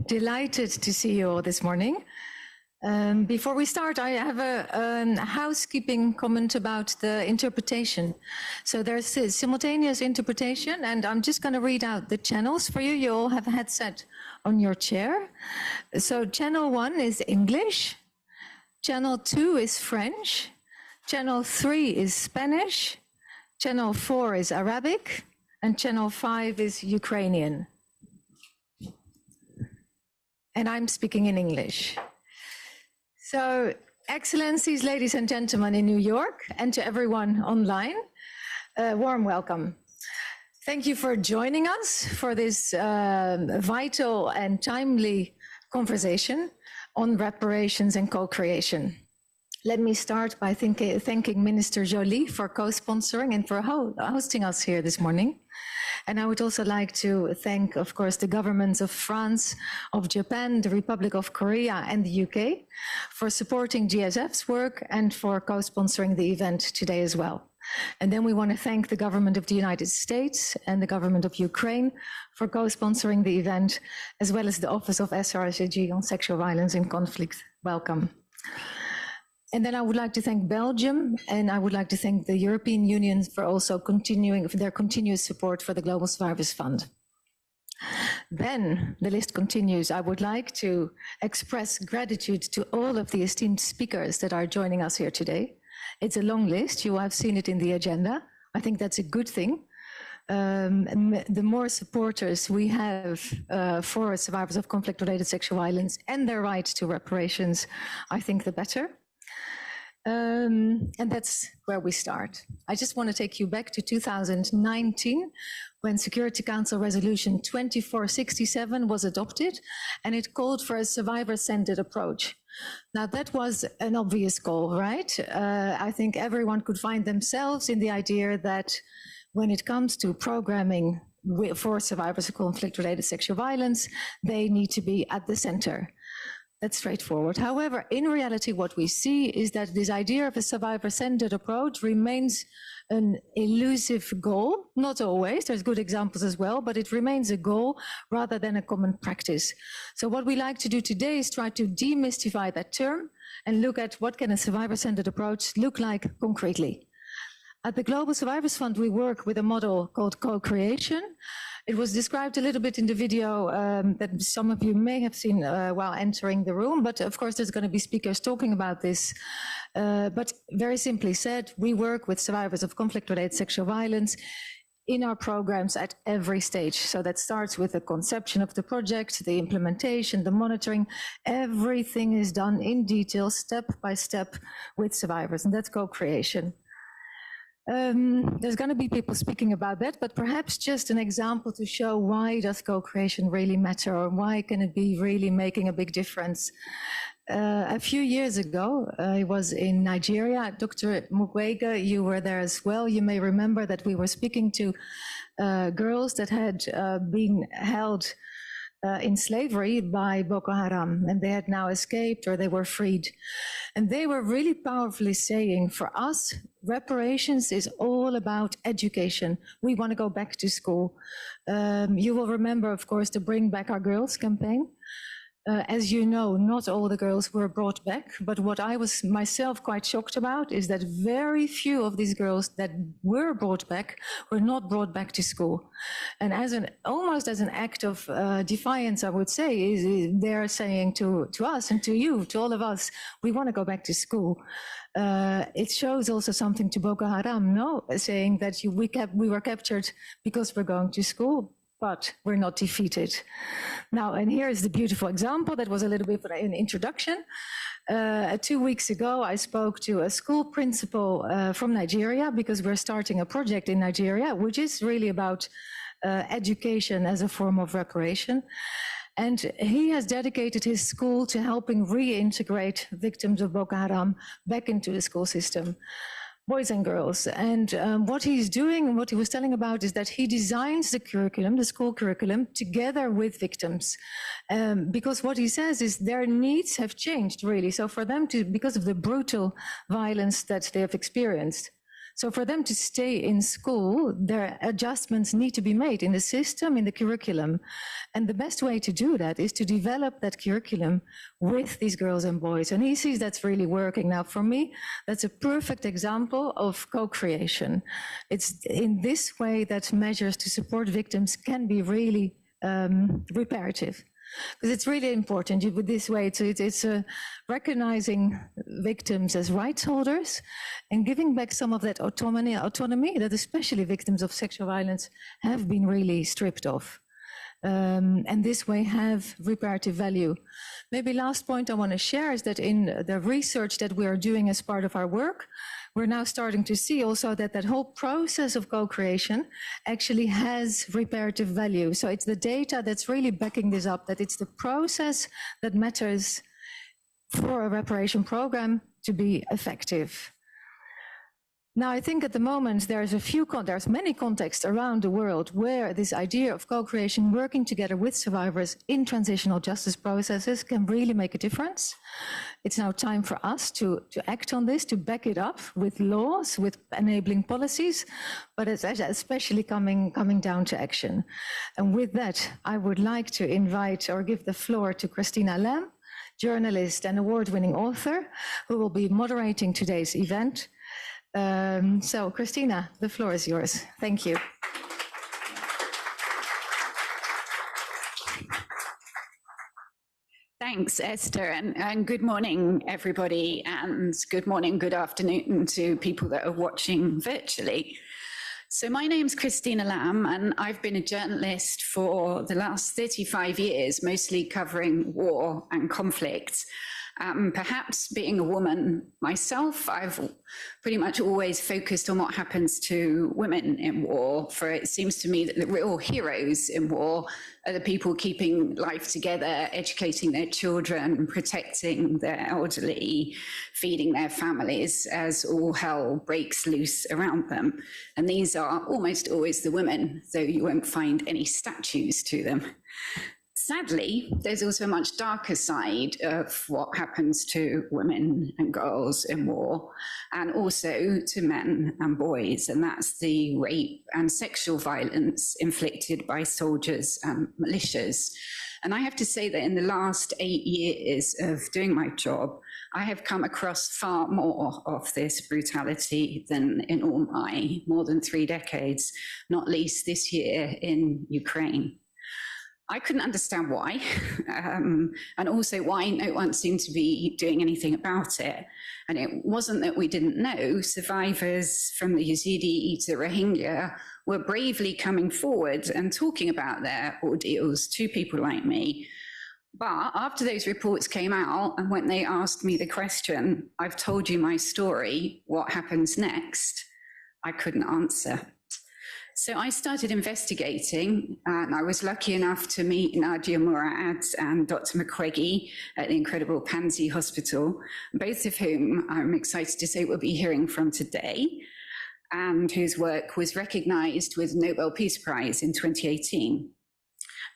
Delighted to see you all this morning. Before we start, I have a housekeeping comment about the interpretation. So there's simultaneous interpretation, and I'm just going to read out the channels for you. You all have a headset on your chair. So channel 1 is English, channel 2 is French, channel 3 is Spanish, channel 4 is Arabic, and channel 5 is Ukrainian. And I'm speaking in English. So, Excellencies, ladies and gentlemen in New York, and to everyone online, a warm welcome. Thank you for joining us for this vital and timely conversation on reparations and co-creation. Let me start by thanking Minister Joly for co-sponsoring and for hosting us here this morning. And I would also like to thank, of course, the governments of France, of Japan, the Republic of Korea, and the UK for supporting GSF's work and for co-sponsoring the event today as well. And then we want to thank the government of the United States and the government of Ukraine for co-sponsoring the event, as well as the Office of SRSAG on Sexual Violence in Conflict. Welcome. And then I would like to thank Belgium, and I would like to thank the European Union for also their continuous support for the Global Survivors Fund. Then the list continues. I would like to express gratitude to all of the esteemed speakers that are joining us here today. It's a long list. You have seen it in the agenda. I think that's a good thing. The more supporters we have for survivors of conflict-related sexual violence and their right to reparations, I think the better. And that's where we start. I just want to take you back to 2019 when Security Council Resolution 2467 was adopted, and it called for a survivor-centered approach. Now that was an obvious goal, right? I think everyone could find themselves in the idea that when it comes to programming for survivors of conflict-related sexual violence, they need to be at the center. That's straightforward. However, in reality, what we see is that this idea of a survivor-centered approach remains an elusive goal. Not always, there's good examples as well, but it remains a goal rather than a common practice. So what we like to do today is try to demystify that term and look at what can a survivor-centered approach look like concretely. At the Global Survivors Fund, we work with a model called co-creation. It was described a little bit in the video that some of you may have seen while entering the room, but of course there's going to be speakers talking about this. But very simply said, we work with survivors of conflict-related sexual violence in our programs at every stage. So that starts with the conception of the project, the implementation, the monitoring. Everything is done in detail, step by step with survivors, and that's co-creation. There's going to be people speaking about that, but perhaps just an example to show why does co-creation really matter, or why can it be really making a big difference. A few years ago, I was in Nigeria. Dr. Mukwege, you were there as well. You may remember that we were speaking to girls that had been held in slavery by Boko Haram, and they had now escaped or they were freed. And they were really powerfully saying, for us, reparations is all about education. We want to go back to school. You will remember, of course, the Bring Back Our Girls campaign. As you know, not all the girls were brought back, but what I was myself quite shocked about is that very few of these girls that were brought back were not brought back to school. And almost as an act of defiance, I would say, they're saying to us and to you, to all of us, we want to go back to school. It shows also something to Boko Haram, no? Saying that we were captured because we're going to school. But we're not defeated. Now, and here is the beautiful example. That was a little bit of an introduction. 2 weeks ago, I spoke to a school principal from Nigeria, because we're starting a project in Nigeria, which is really about education as a form of reparation. And he has dedicated his school to helping reintegrate victims of Boko Haram back into the school system. Boys and girls. And what he's doing and what he was telling about is that he designs the curriculum, the school curriculum, together with victims. Because what he says is their needs have changed, really. So for them to, because of the brutal violence that they have experienced, So for them to stay in school, their adjustments need to be made in the system, in the curriculum. And the best way to do that is to develop that curriculum with these girls and boys. And he sees that's really working. Now, for me, that's a perfect example of co-creation. It's in this way that measures to support victims can be really reparative. Because it's really important with this way. It's recognizing victims as rights holders and giving back some of that autonomy that especially victims of sexual violence have been really stripped of. And this way have reparative value. Maybe last point I want to share is that in the research that we are doing as part of our work, we're now starting to see also that that whole process of co-creation actually has reparative value. So it's the data that's really backing this up, that it's the process that matters for a reparation program to be effective. Now, I think at the moment there's many contexts around the world where this idea of co-creation, working together with survivors in transitional justice processes, can really make a difference. It's now time for us to act on this, to back it up with laws, with enabling policies, but it's especially coming down to action. And with that, I would like to invite or give the floor to Christina Lam, journalist and award-winning author, who will be moderating today's event. So, Christina, the floor is yours. Thank you. Thanks, Esther, and good morning, everybody, and good morning, good afternoon to people that are watching virtually. So my name's Christina Lam, and I've been a journalist for the last 35 years, mostly covering war and conflict. Perhaps being a woman myself, I've pretty much always focused on what happens to women in war, for it seems to me that the real heroes in war are the people keeping life together, educating their children, protecting their elderly, feeding their families as all hell breaks loose around them. And these are almost always the women, though you won't find any statues to them. Sadly, there's also a much darker side of what happens to women and girls in war, and also to men and boys, and that's the rape and sexual violence inflicted by soldiers and militias. And I have to say that in the last 8 years of doing my job, I have come across far more of this brutality than in all my more than 3 decades, not least this year in Ukraine. I couldn't understand why, and also why no one seemed to be doing anything about it. And it wasn't that we didn't know. Survivors from the Yazidi to Rohingya were bravely coming forward and talking about their ordeals to people like me. But after those reports came out, and when they asked me the question, "I've told you my story, what happens next?" I couldn't answer. So I started investigating, and I was lucky enough to meet Nadia Murad and Dr. McQuaggy at the incredible Pansy Hospital, both of whom I'm excited to say we'll be hearing from today, and whose work was recognized with the Nobel Peace Prize in 2018.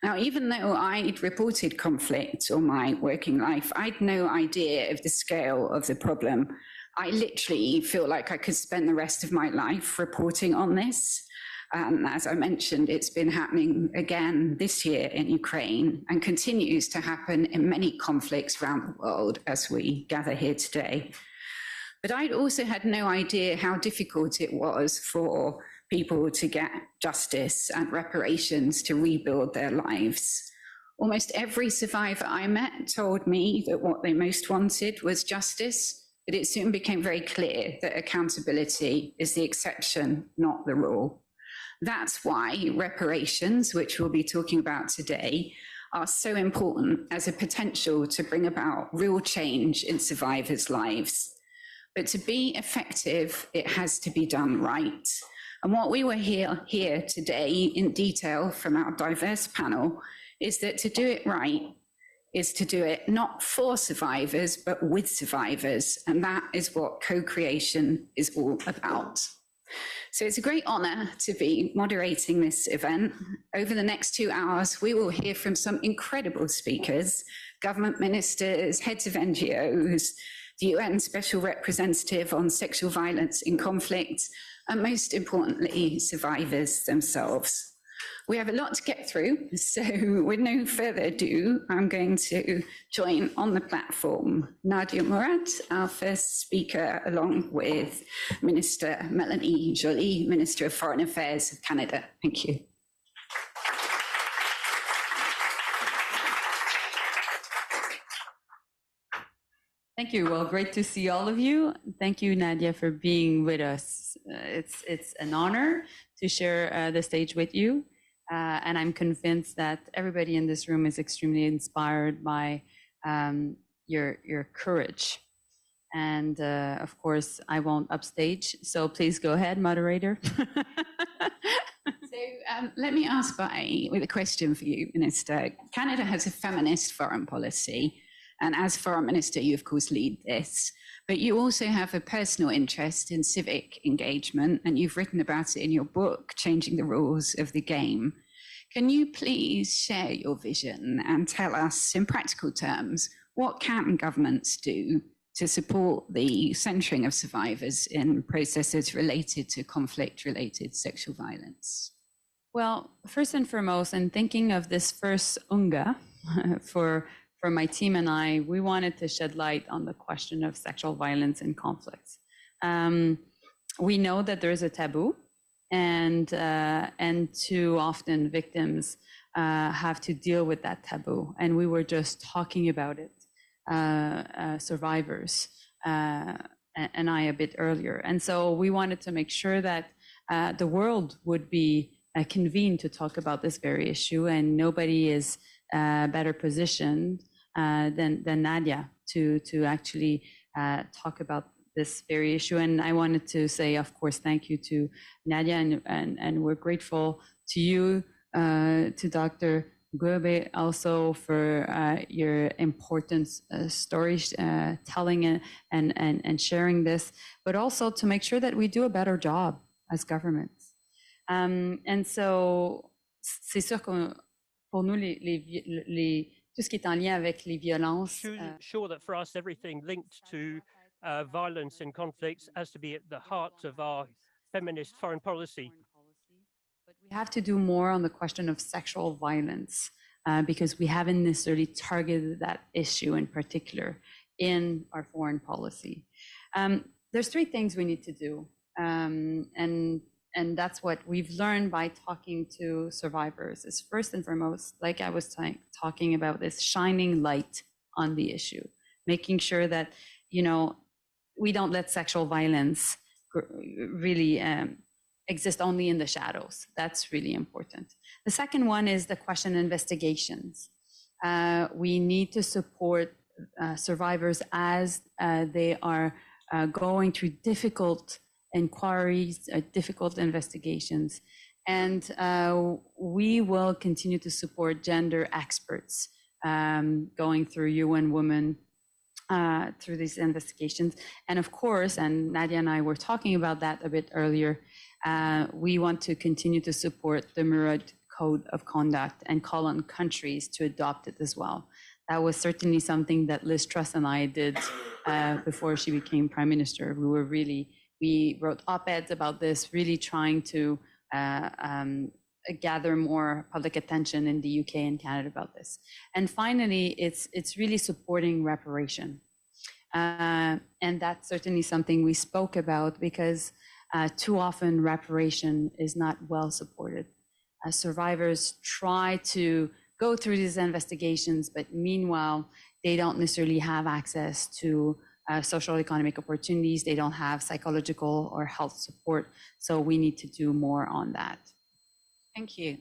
Now, even though I'd reported conflict all my working life, I'd no idea of the scale of the problem. I literally feel like I could spend the rest of my life reporting on this. As I mentioned, it's been happening again this year in Ukraine and continues to happen in many conflicts around the world as we gather here today. But I'd also had no idea how difficult it was for people to get justice and reparations to rebuild their lives. Almost every survivor I met told me that what they most wanted was justice, but it soon became very clear that accountability is the exception, not the rule. That's why reparations, which we'll be talking about today, are so important as a potential to bring about real change in survivors' lives. But to be effective, it has to be done right. And what we will hear today in detail from our diverse panel is that to do it right is to do it not for survivors, but with survivors. And that is what co-creation is all about. So it's a great honor to be moderating this event. Over the next 2 hours, we will hear from some incredible speakers, government ministers, heads of NGOs, the UN Special Representative on Sexual Violence in Conflict, and most importantly, survivors themselves. We have a lot to get through, so with no further ado, I'm going to join on the platform Nadia Murad, our first speaker, along with Minister Melanie Joly, Minister of Foreign Affairs of Canada. Thank you. Thank you. Well, great to see all of you. Thank you, Nadia, for being with us. It's an honor to share the stage with you. And I'm convinced that everybody in this room is extremely inspired by your courage. And of course, I won't upstage. So please go ahead, moderator. Let me ask with a question for you, Minister. Canada has a feminist foreign policy. And as Foreign Minister, you of course lead this. But you also have a personal interest in civic engagement, and you've written about it in your book, Changing the Rules of the Game. Can you please share your vision and tell us in practical terms, what can governments do to support the centering of survivors in processes related to conflict-related sexual violence? Well, first and foremost, in thinking of this first UNGA for my team and I, we wanted to shed light on the question of sexual violence in conflicts. We know that there is a taboo, and too often victims have to deal with that taboo. And we were just talking about it, survivors, and I a bit earlier. And so we wanted to make sure that the world would be convened to talk about this very issue, and nobody is better positioned than Nadia to actually talk about this very issue. And I wanted to say, of course, thank you to Nadia, and we're grateful to you, to Dr. Goebe, also for your important stories telling and sharing this, but also to make sure that we do a better job as governments. And so, c'est sûr que pour nous, tout ce qui est en lien avec les violences. Sure that for us, everything linked to violence and conflicts has to be at the heart of our feminist foreign policy. But we have to do more on the question of sexual violence because we haven't necessarily targeted that issue in particular in our foreign policy. There's three things we need to do. And that's what we've learned by talking to survivors is first and foremost, like I was talking about, this shining light on the issue, making sure that, you know, we don't let sexual violence really exist only in the shadows. That's really important. The second one is the question investigations. We need to support survivors as they are going through difficult inquiries, difficult investigations. And we will continue to support gender experts going through UN Women through these investigations. And of course, and Nadia and I were talking about that a bit earlier, we want to continue to support the Murad Code of Conduct and call on countries to adopt it as well. That was certainly something that Liz Truss and I did before she became Prime Minister. We wrote op-eds about this, really trying to gather more public attention in the UK and Canada about this. And finally, it's really supporting reparation. And that's certainly something we spoke about because too often reparation is not well supported. Survivors try to go through these investigations, but meanwhile, they don't necessarily have access to social economic opportunities. They don't have psychological or health support. So we need to do more on that. Thank you.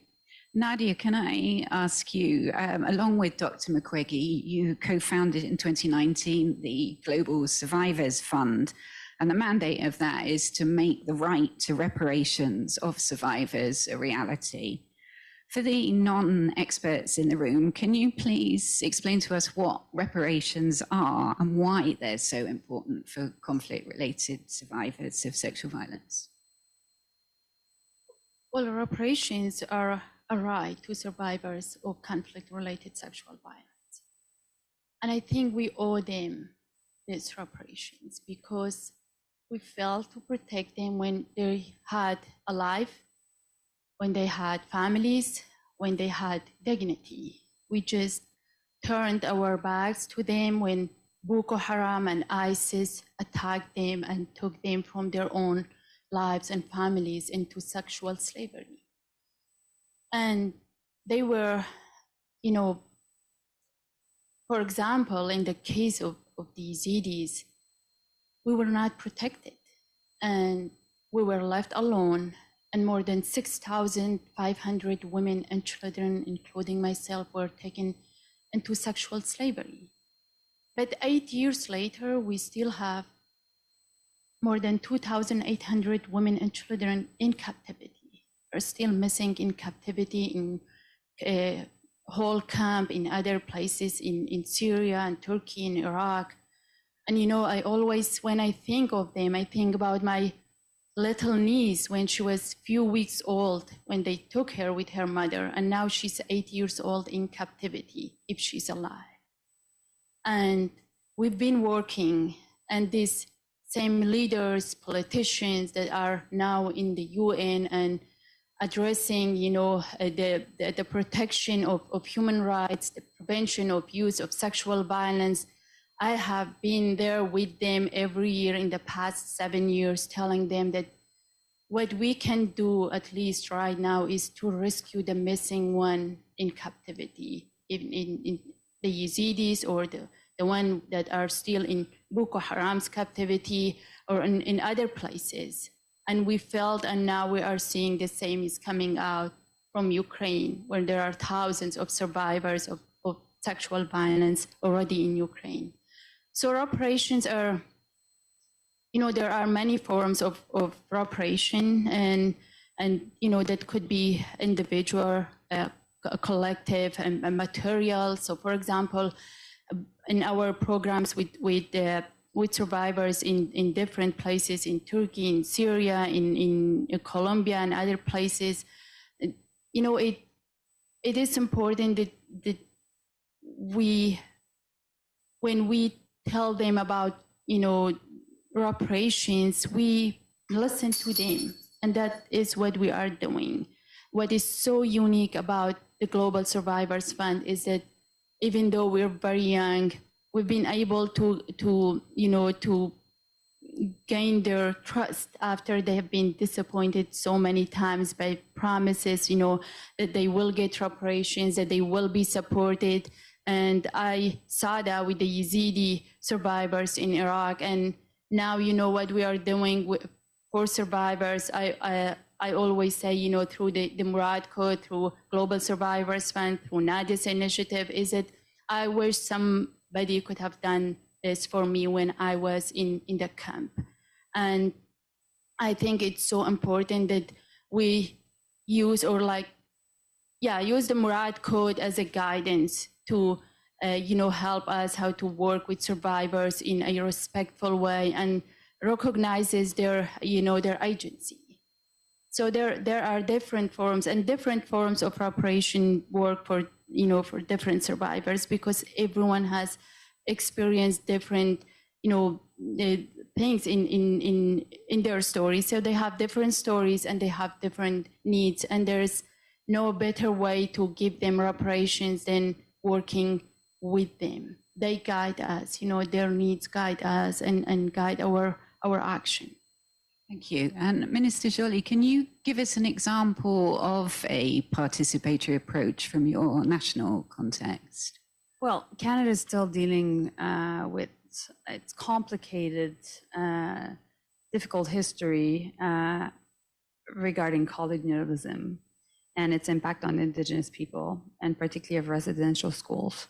Nadia, can I ask you, along with Dr. Mukwege, you co-founded in 2019 the Global Survivors Fund. And the mandate of that is to make the right to reparations of survivors a reality. For the non-experts in the room, can you please explain to us what reparations are and why they're so important for conflict-related survivors of sexual violence? Well, reparations are a right to survivors of conflict-related sexual violence. And I think we owe them these reparations because we failed to protect them when they had a life, when they had families, when they had dignity. We just turned our backs to them when Boko Haram and ISIS attacked them and took them from their own lives and families into sexual slavery. And they were, you know, for example, in the case of the Yazidis, we were not protected and we were left alone, and more than 6,500 women and children, including myself, were taken into sexual slavery. But 8 years later, we still have more than 2,800 women and children in captivity, are still missing in captivity in a whole camp in other places in Syria and Turkey and Iraq. And you know, I always, when I think of them, I think about my little niece when she was few weeks old, when they took her with her mother, and now she's 8 years old in captivity, if she's alive. And we've been working, and these same leaders, politicians that are now in the UN and addressing, you know, the protection of human rights, the prevention of use of sexual violence. I have been there with them every year in the past 7 years, telling them that what we can do, at least right now, is to rescue the missing one in captivity, in the Yazidis or the one that are still in Boko Haram's captivity or in other places. And we felt, and now we are seeing the same is coming out from Ukraine, where there are thousands of survivors of sexual violence already in Ukraine. So reparations are, you know, there are many forms of reparation, and you know, that could be individual, collective, and material. So, for example, in our programs with survivors in different places in Turkey, in Syria, in Colombia, and other places, you know, it is important that we, when we tell them about, you know, reparations, we listen to them, and that is what we are doing. What is so unique about the Global Survivors Fund is that even though we're very young, we've been able to you know, to gain their trust after they have been disappointed so many times by promises, you know, that they will get reparations, that they will be supported. And I saw that with the Yazidi survivors in Iraq. And now, you know, what we are doing for survivors, I always say, you know, through the Murad Code, through Global Survivors Fund, through Nadia's initiative, is that I wish somebody could have done this for me when I was in the camp. And I think it's so important that we use, or like, yeah, use the Murad Code as a guidance to, you know, help us how to work with survivors in a respectful way and recognizes their, you know, their agency. So there are different forms and different forms of reparation work for, you know, for different survivors, because everyone has experienced different, you know, things in their stories. So they have different stories and they have different needs, and there's no better way to give them reparations than working with them. They guide us, you know, their needs guide us and guide our action. Thank you. And Minister Joly, can you give us an example of a participatory approach from your national context? Well, Canada is still dealing with its complicated, difficult history regarding colonialism and its impact on Indigenous people, and particularly of residential schools.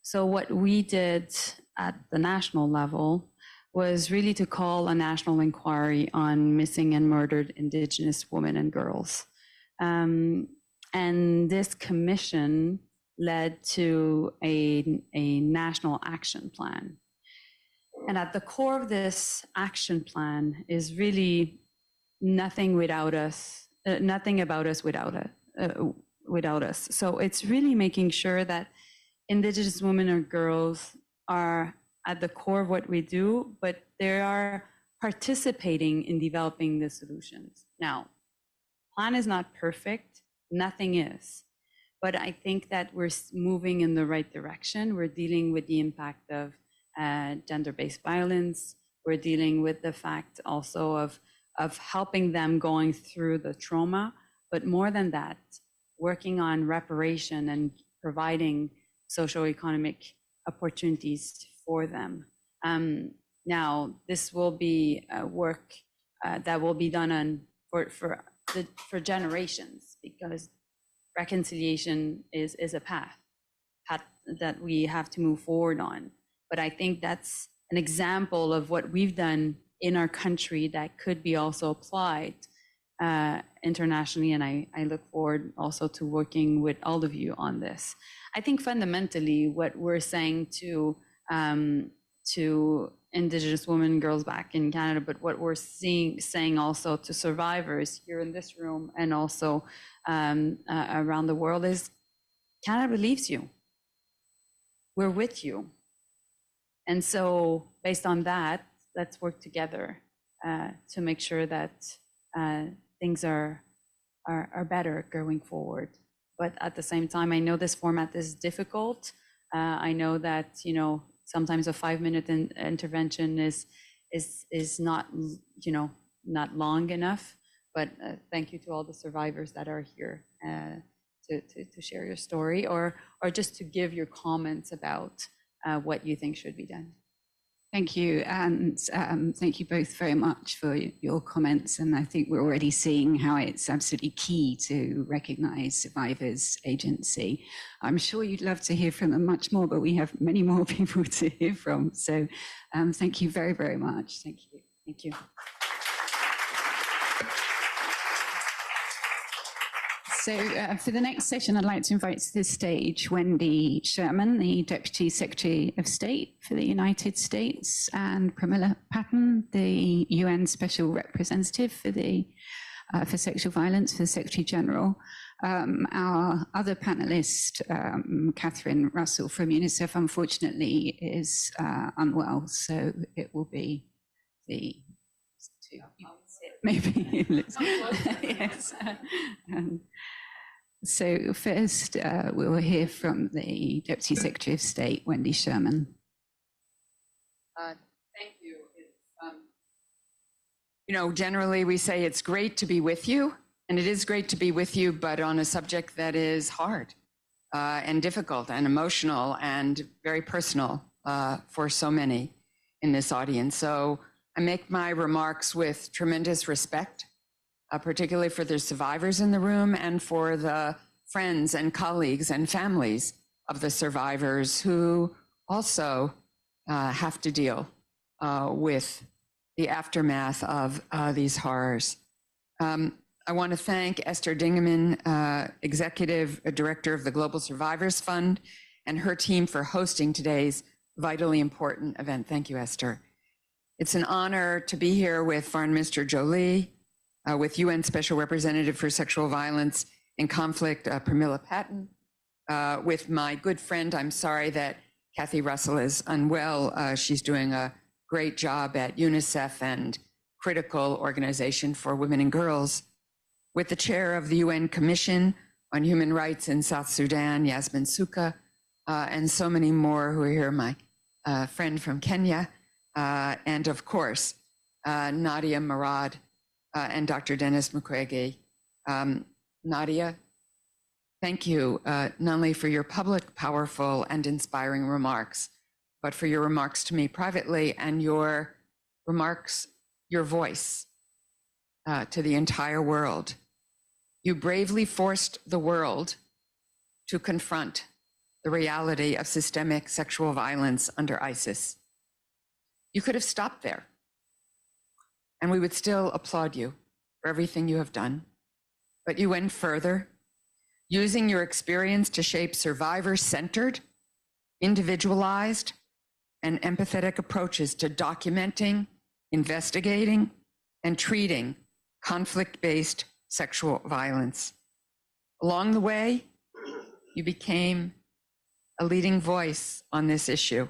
So what we did at the national level was really to call a national inquiry on missing and murdered Indigenous women and girls. And this commission led to a national action plan. And at the core of this action plan is really nothing without us, nothing about us without us. So it's really making sure that Indigenous women or girls are at the core of what we do, but they are participating in developing the solutions. Now, plan is not perfect, nothing is, but I think that we're moving in the right direction. We're dealing with the impact of gender-based violence. We're dealing with the fact also of helping them going through the trauma, but more than that, working on reparation and providing socioeconomic opportunities for them. Now, this will be work that will be done for generations, because reconciliation is a path that we have to move forward on. But I think that's an example of what we've done in our country that could be also applied internationally. And I look forward also to working with all of you on this. I think fundamentally what we're saying to Indigenous women and girls back in Canada, but what we're saying also to survivors here in this room and also around the world is Canada believes you. We're with you. And so based on that, let's work together to make sure that things are better going forward. But at the same time, I know this format is difficult. I know that, you know, sometimes a 5-minute intervention is not, you know, not long enough. But thank you to all the survivors that are here to share your story or just to give your comments about what you think should be done. Thank you, and thank you both very much for your comments. And I think we're already seeing how it's absolutely key to recognise survivors' agency. I'm sure you'd love to hear from them much more, but we have many more people to hear from. So thank you very, very much. Thank you. Thank you. So for the next session, I'd like to invite to the stage Wendy Sherman, the Deputy Secretary of State for the United States, and Pramila Patten, the UN Special Representative for sexual violence for the Secretary General. Our other panelist, Catherine Russell from UNICEF, unfortunately is unwell, so it will be the two. Maybe. Yes. So first, we will hear from the Deputy Secretary of State, Wendy Sherman. Thank you. You know, generally we say it's great to be with you, and it is great to be with you, but on a subject that is hard and difficult and emotional and very personal for so many in this audience. So I make my remarks with tremendous respect, particularly for the survivors in the room and for the friends and colleagues and families of the survivors who also have to deal with the aftermath of these horrors. I want to thank Esther Dingeman, Executive Director of the Global Survivors Fund, and her team for hosting today's vitally important event. Thank you, Esther. It's an honor to be here with Foreign Minister Jolie, with UN Special Representative for Sexual Violence in Conflict, Pramila Patten, with my good friend, I'm sorry that Kathy Russell is unwell. She's doing a great job at UNICEF and critical organization for women and girls, with the chair of the UN Commission on Human Rights in South Sudan, Yasmin Suka, and so many more who are here, my friend from Kenya, and of course, Nadia Murad and Dr. Dennis Mukwege. Nadia, thank you not only for your public, powerful, and inspiring remarks, but for your remarks to me privately and your remarks, your voice to the entire world. You bravely forced the world to confront the reality of systemic sexual violence under ISIS. You could have stopped there, and we would still applaud you for everything you have done. But you went further, using your experience to shape survivor-centered, individualized, and empathetic approaches to documenting, investigating, and treating conflict-based sexual violence. Along the way, you became a leading voice on this issue.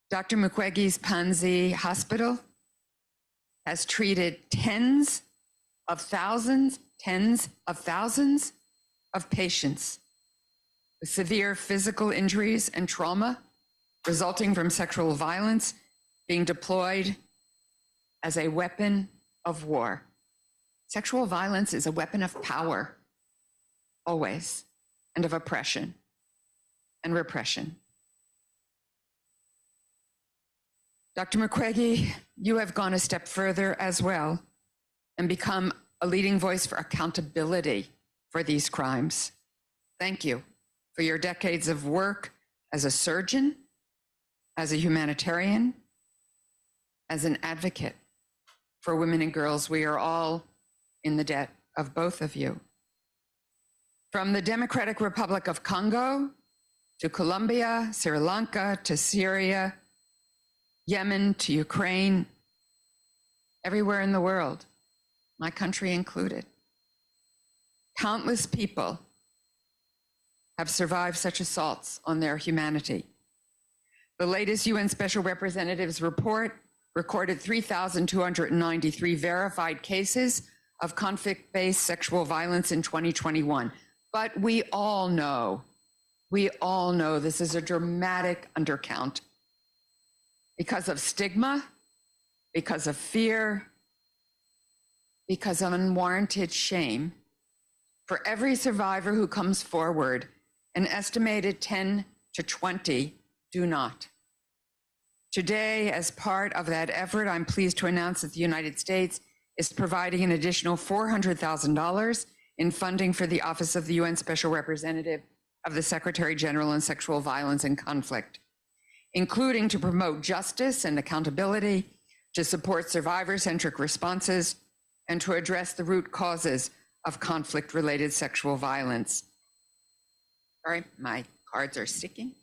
Dr. Mukwege's Panzi Hospital has treated tens of thousands of patients with severe physical injuries and trauma resulting from sexual violence being deployed as a weapon of war. Sexual violence is a weapon of power, always, and of oppression and repression. Dr. Mukwege, you have gone a step further as well and become a leading voice for accountability for these crimes. Thank you for your decades of work as a surgeon, as a humanitarian, as an advocate for women and girls. We are all in the debt of both of you. From the Democratic Republic of Congo to Colombia, Sri Lanka to Syria, Yemen to Ukraine, everywhere in the world, my country included, countless people have survived such assaults on their humanity. The latest UN Special Representative's report recorded 3,293 verified cases of conflict-based sexual violence in 2021. But we all know this is a dramatic undercount because of stigma, because of fear, because of unwarranted shame. For every survivor who comes forward, an estimated 10 to 20 do not. Today, as part of that effort, I'm pleased to announce that the United States is providing an additional $400,000 in funding for the Office of the UN Special Representative of the Secretary General on Sexual Violence and Conflict, including to promote justice and accountability, to support survivor-centric responses, and to address the root causes of conflict-related sexual violence. Sorry, my cards are sticking.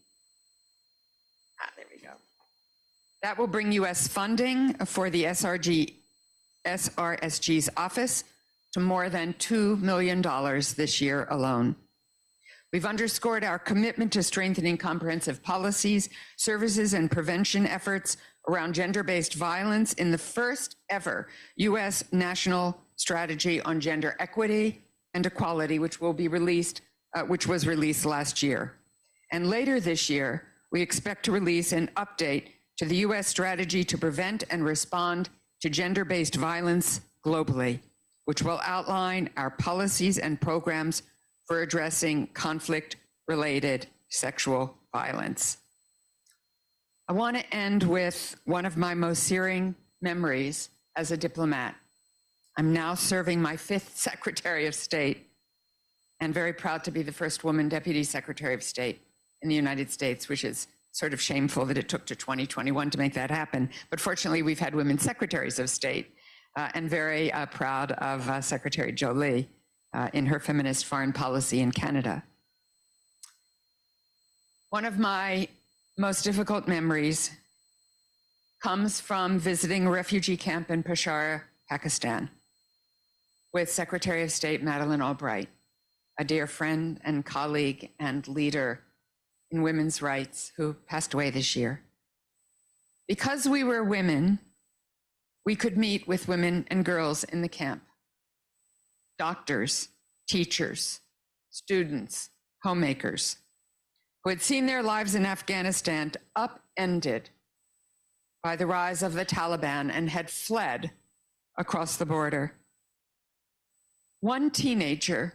There we go. That will bring U.S. funding for the SRSG's office to more than $2 million this year alone. We've underscored our commitment to strengthening comprehensive policies, services, and prevention efforts around gender-based violence in the first ever U.S. National Strategy on Gender Equity and Equality, which was released last year. And later this year, we expect to release an update to the U.S. strategy to prevent and respond to gender-based violence globally, which will outline our policies and programs for addressing conflict-related sexual violence. I want to end with one of my most searing memories as a diplomat. I'm now serving my 5th Secretary of State and very proud to be the first woman Deputy Secretary of State in the United States, which is sort of shameful that it took to 2021 to make that happen. But fortunately, we've had women secretaries of state, and very proud of Secretary Jolie in her feminist foreign policy in Canada. One of my most difficult memories comes from visiting a refugee camp in Peshawar, Pakistan, with Secretary of State Madeleine Albright, a dear friend and colleague and leader in women's rights who passed away this year. Because we were women, we could meet with women and girls in the camp, doctors, teachers, students, homemakers, who had seen their lives in Afghanistan upended by the rise of the Taliban and had fled across the border. One teenager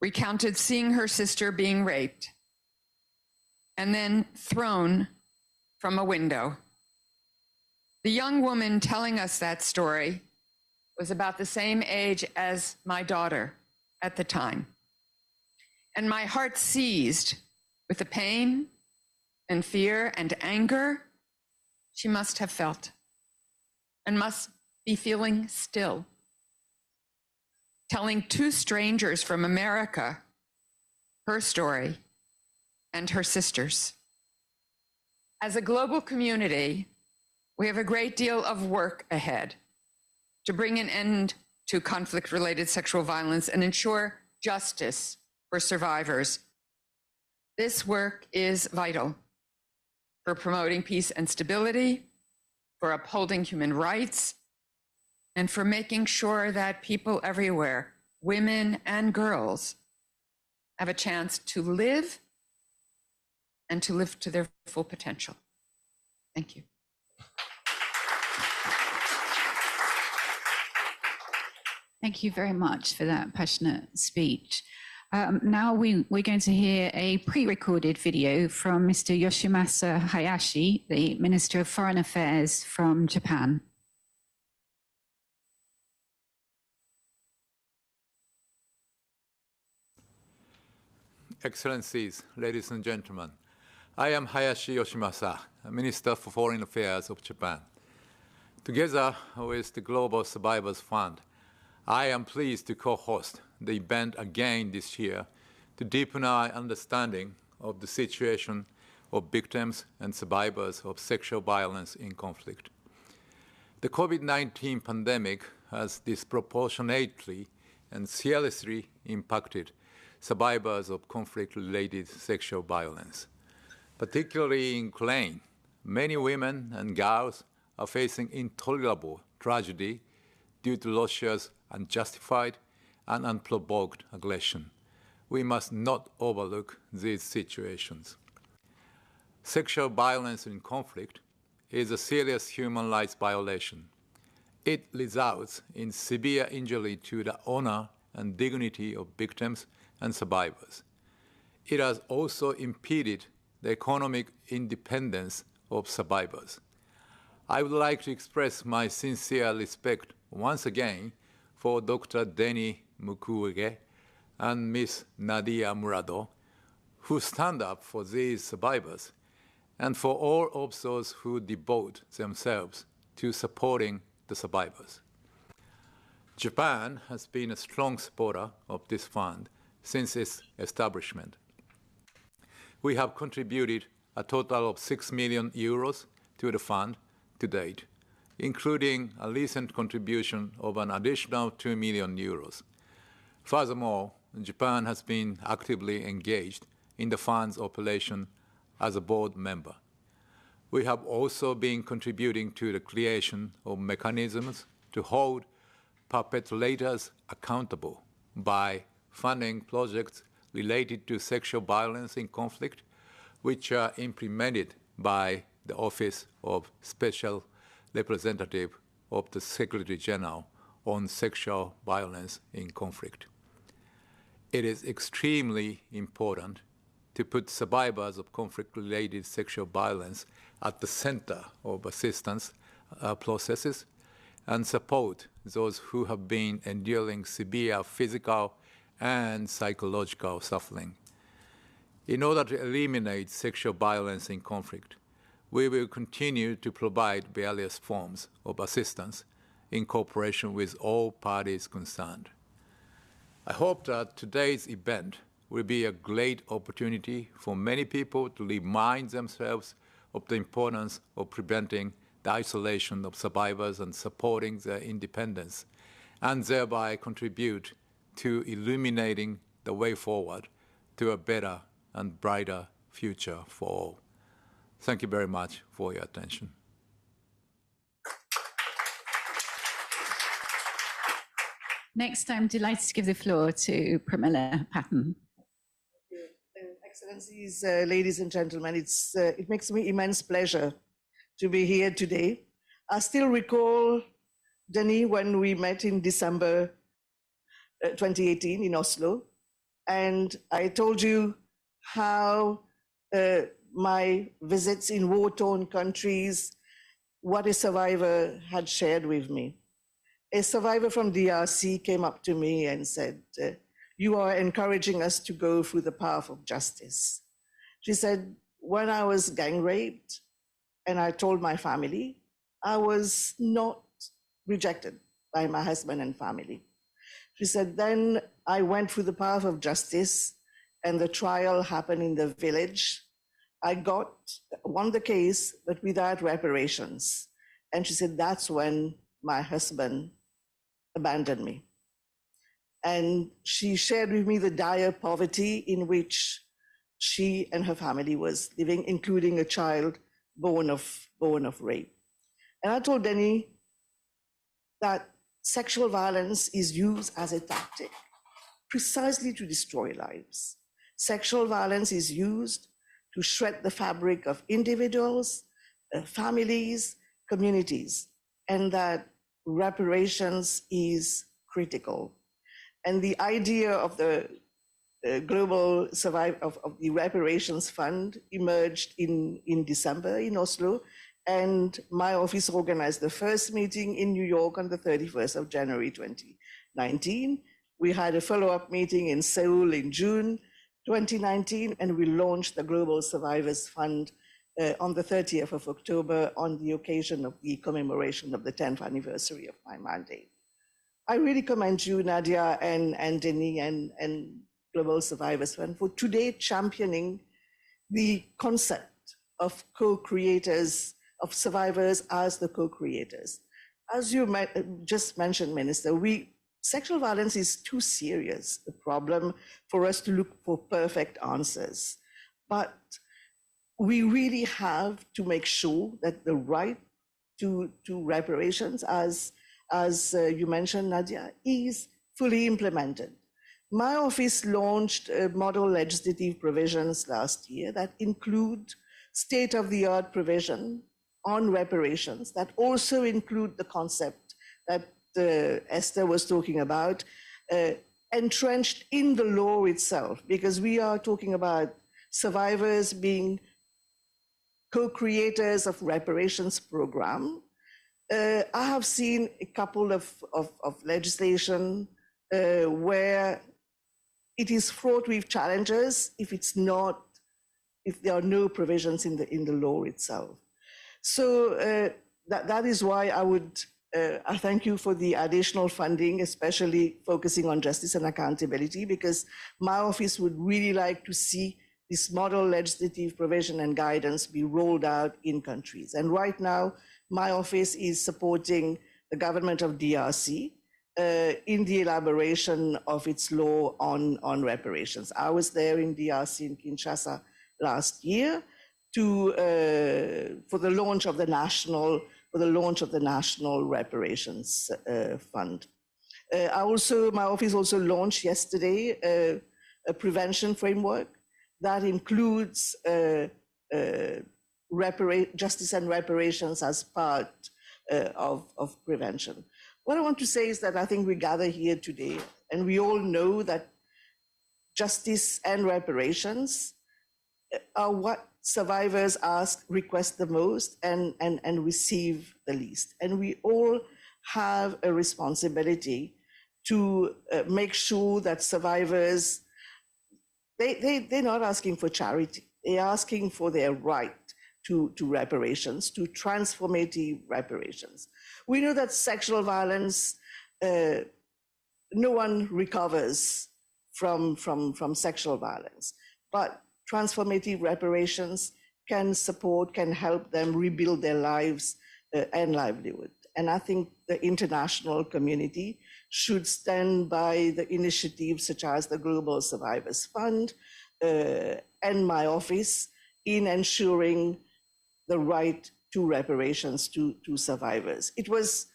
recounted seeing her sister being raped and then thrown from a window. The young woman telling us that story was about the same age as my daughter at the time. And my heart seized with the pain and fear and anger she must have felt and must be feeling still. Telling 2 strangers from America her story and her sister's. As a global community, we have a great deal of work ahead to bring an end to conflict-related sexual violence and ensure justice for survivors. This work is vital. for promoting peace and stability, for upholding human rights, and for making sure that people everywhere, women and girls, have a chance to live and to live to their full potential. Thank you. Thank you very much for that passionate speech. Now we're going to hear a pre-recorded video from Mr. Yoshimasa Hayashi, the Minister of Foreign Affairs from Japan. Excellencies, ladies and gentlemen, I am Hayashi Yoshimasa, Minister for Foreign Affairs of Japan. Together with the Global Survivors Fund, I am pleased to co-host the event again this year to deepen our understanding of the situation of victims and survivors of sexual violence in conflict. The COVID-19 pandemic has disproportionately and seriously impacted survivors of conflict-related sexual violence. Particularly in Ukraine, many women and girls are facing intolerable tragedy due to Russia's unjustified and unprovoked aggression. We must not overlook these situations. Sexual violence in conflict is a serious human rights violation. It results in severe injury to the honor and dignity of victims and survivors. It has also impeded the economic independence of survivors. I would like to express my sincere respect once again for Dr. Denny Mukwege and Ms. Nadia Murado, who stand up for these survivors, and for all of those who devote themselves to supporting the survivors. Japan has been a strong supporter of this fund since its establishment. We have contributed a total of 6 million euros to the fund to date, including a recent contribution of an additional 2 million euros. Furthermore, Japan has been actively engaged in the fund's operation as a board member. We have also been contributing to the creation of mechanisms to hold perpetrators accountable by funding projects related to sexual violence in conflict, which are implemented by the Office of Special Representative of the Secretary General on Sexual Violence in Conflict. It is extremely important to put survivors of conflict-related sexual violence at the center of assistance processes and support those who have been enduring severe physical and psychological suffering. In order to eliminate sexual violence in conflict, we will continue to provide various forms of assistance in cooperation with all parties concerned. I hope that today's event will be a great opportunity for many people to remind themselves of the importance of preventing the isolation of survivors and supporting their independence, and thereby contribute to illuminating the way forward to a better and brighter future for all. Thank you very much for your attention. Next, I'm delighted to give the floor to Pramila Patton. Excellencies, ladies and gentlemen, it makes me immense pleasure to be here today. I still recall, Denny, when we met in December 2018 in Oslo, and I told you how my visits in war-torn countries, what a survivor had shared with me. A survivor from DRC came up to me and said, "You are encouraging us to go through the path of justice." She said, "When I was gang raped and I told my family, I was not rejected by my husband and family." She said, "Then I went through the path of justice and the trial happened in the village. I won the case, but without reparations." And she said, "That's when my husband abandoned me." And she shared with me the dire poverty in which she and her family was living, including a child born of rape. And I told Denny that sexual violence is used as a tactic precisely to destroy lives. Sexual violence is used to shred the fabric of individuals, families, communities, and that reparations is critical. And the idea of the global of the reparations fund emerged in December in Oslo, and my office organized the first meeting in New York on the 31st of January 2019. We had a follow-up meeting in Seoul in June 2019, and we launched the Global Survivors Fund on the 30th of October on the occasion of the commemoration of the 10th anniversary of my mandate. I really commend you, Nadia and Denis and Global Survivors Fund for today championing the concept of co-creators, of survivors as the co-creators. As you just mentioned, Minister, sexual violence is too serious a problem for us to look for perfect answers. But we really have to make sure that the right to reparations, as you mentioned, Nadia, is fully implemented. My office launched model legislative provisions last year that include state-of-the-art provision on reparations that also include the concept that Esther was talking about, entrenched in the law itself, because we are talking about survivors being co-creators of reparations program. I have seen a couple of legislation where it is fraught with challenges if there are no provisions in the law itself. So that is why I thank you for the additional funding, especially focusing on justice and accountability, because my office would really like to see this model legislative provision and guidance be rolled out in countries. And right now, my office is supporting the government of DRC in the elaboration of its law on reparations. I was there in DRC in Kinshasa last year for the launch of the national reparations fund. My office also launched yesterday a prevention framework that includes justice and reparations as part of prevention. What I want to say is that I think we gather here today, and we all know that justice and reparations are what survivors request the most and receive the least. And we all have a responsibility to make sure that survivors, they're not asking for charity, they're asking for their right to reparations, to transformative reparations. We know that sexual violence, no one recovers from sexual violence, but transformative reparations can help them rebuild their lives and livelihood. And I think the international community should stand by the initiatives such as the Global Survivors Fund and my office in ensuring the right to reparations to survivors. It was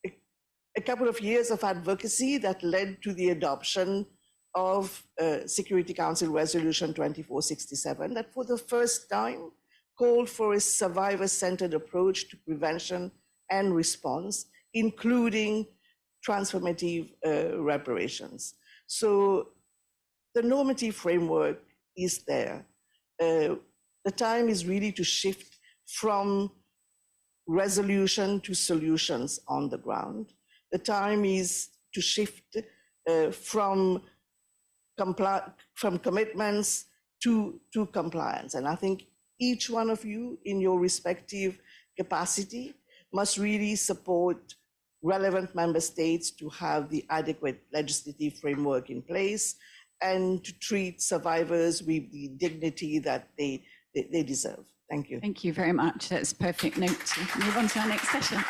a couple of years of advocacy that led to the adoption of Security Council Resolution 2467 that for the first time called for a survivor-centered approach to prevention and response, including transformative reparations. So the normative framework is there. The time is really to shift from resolution to solutions on the ground. The time is to shift from commitments to compliance. And I think each one of you in your respective capacity must really support relevant member states to have the adequate legislative framework in place and to treat survivors with the dignity that they deserve. Thank you. Thank you very much. That's a perfect note to move on to our next session.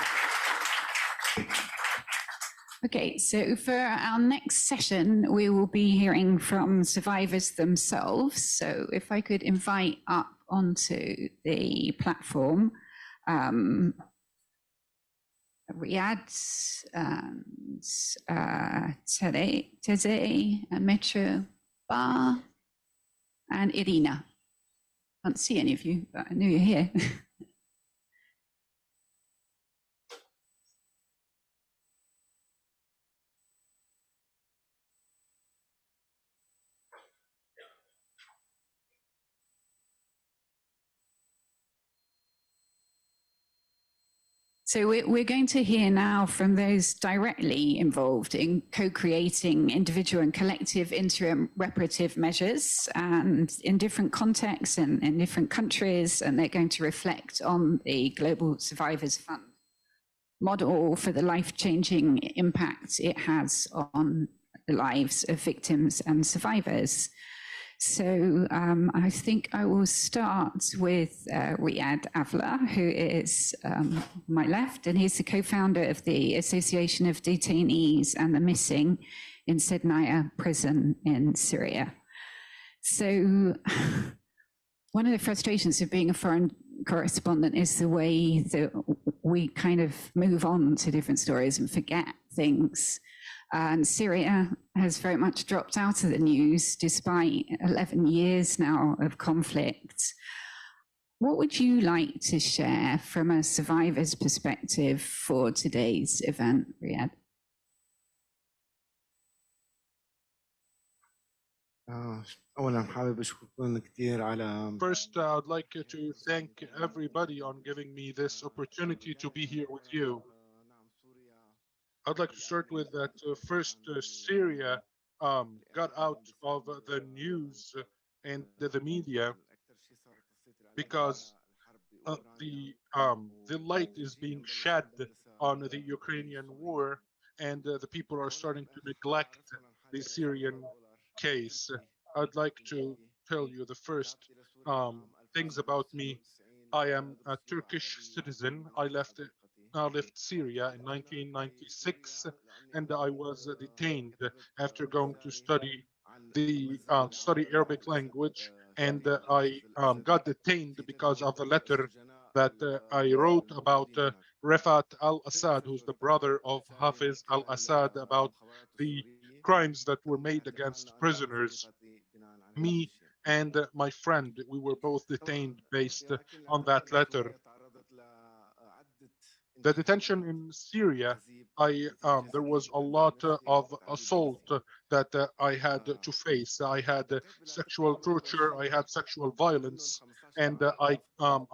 Okay, so for our next session, we will be hearing from survivors themselves. So if I could invite up onto the platform. Riyadh and Teze and Metro Bar and Irina. Can't see any of you, but I know you're here. So we're going to hear now from those directly involved in co-creating individual and collective interim reparative measures, and in different contexts and in different countries, and they're going to reflect on the Global Survivors Fund model for the life-changing impact it has on the lives of victims and survivors. So I think I will start with Riyadh Avla, who is my left, and he's the co-founder of the Association of Detainees and the Missing in Sednaya prison in Syria. So one of the frustrations of being a foreign correspondent is the way that we kind of move on to different stories and forget things. And Syria has very much dropped out of the news despite 11 years now of conflict. What would you like to share from a survivor's perspective for today's event, Riyadh? First, I'd like to thank everybody on giving me this opportunity to be here with you. I'd like to start with that first Syria got out of the news and the media because the light is being shed on the Ukrainian war, and the people are starting to neglect the Syrian case. I'd like to tell you the first things about me. I am a Turkish citizen. I left Syria in 1996, and I was detained after going to study Arabic language, and I got detained because of a letter that I wrote about Rafat al-Assad, who's the brother of Hafiz al-Assad, about the crimes that were made against prisoners. Me and my friend, we were both detained based on that letter. The detention in Syria, there was a lot of assault that I had to face. I had sexual torture, I had sexual violence, and I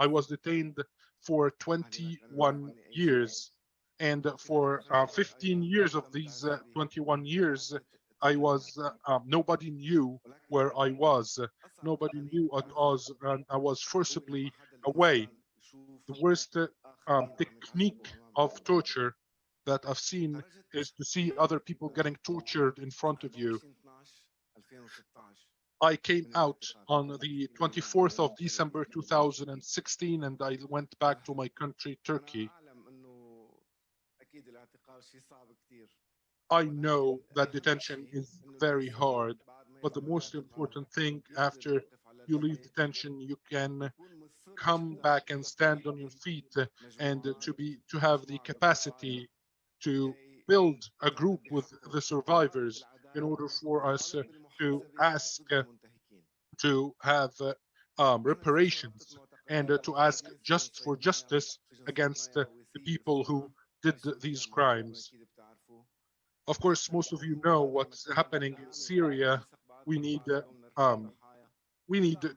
was detained for 21 years. And for 15 years of these 21 years, I was nobody knew where I was. Nobody knew I was forcibly away. The worst technique of torture that I've seen is to see other people getting tortured in front of you. I came out on the 24th of December 2016, and I went back to my country, Turkey. I know that detention is very hard, but the most important thing after you leave detention, you can come back and stand on your feet, and to have the capacity to build a group with the survivors in order for us to ask to have reparations and to ask just for justice against the people who did these crimes. Of course, most of you know what's happening in Syria. We need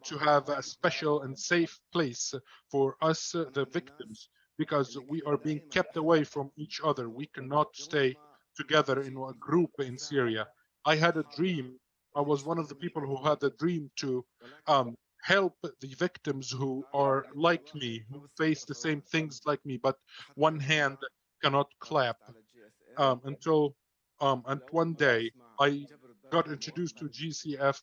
to have a special and safe place for us, the victims, because we are being kept away from each other. We cannot stay together in a group in Syria. I had a dream. I was one of the people who had a dream to help the victims who are like me, who face the same things like me, but one hand cannot clap. And one day I got introduced to GSF,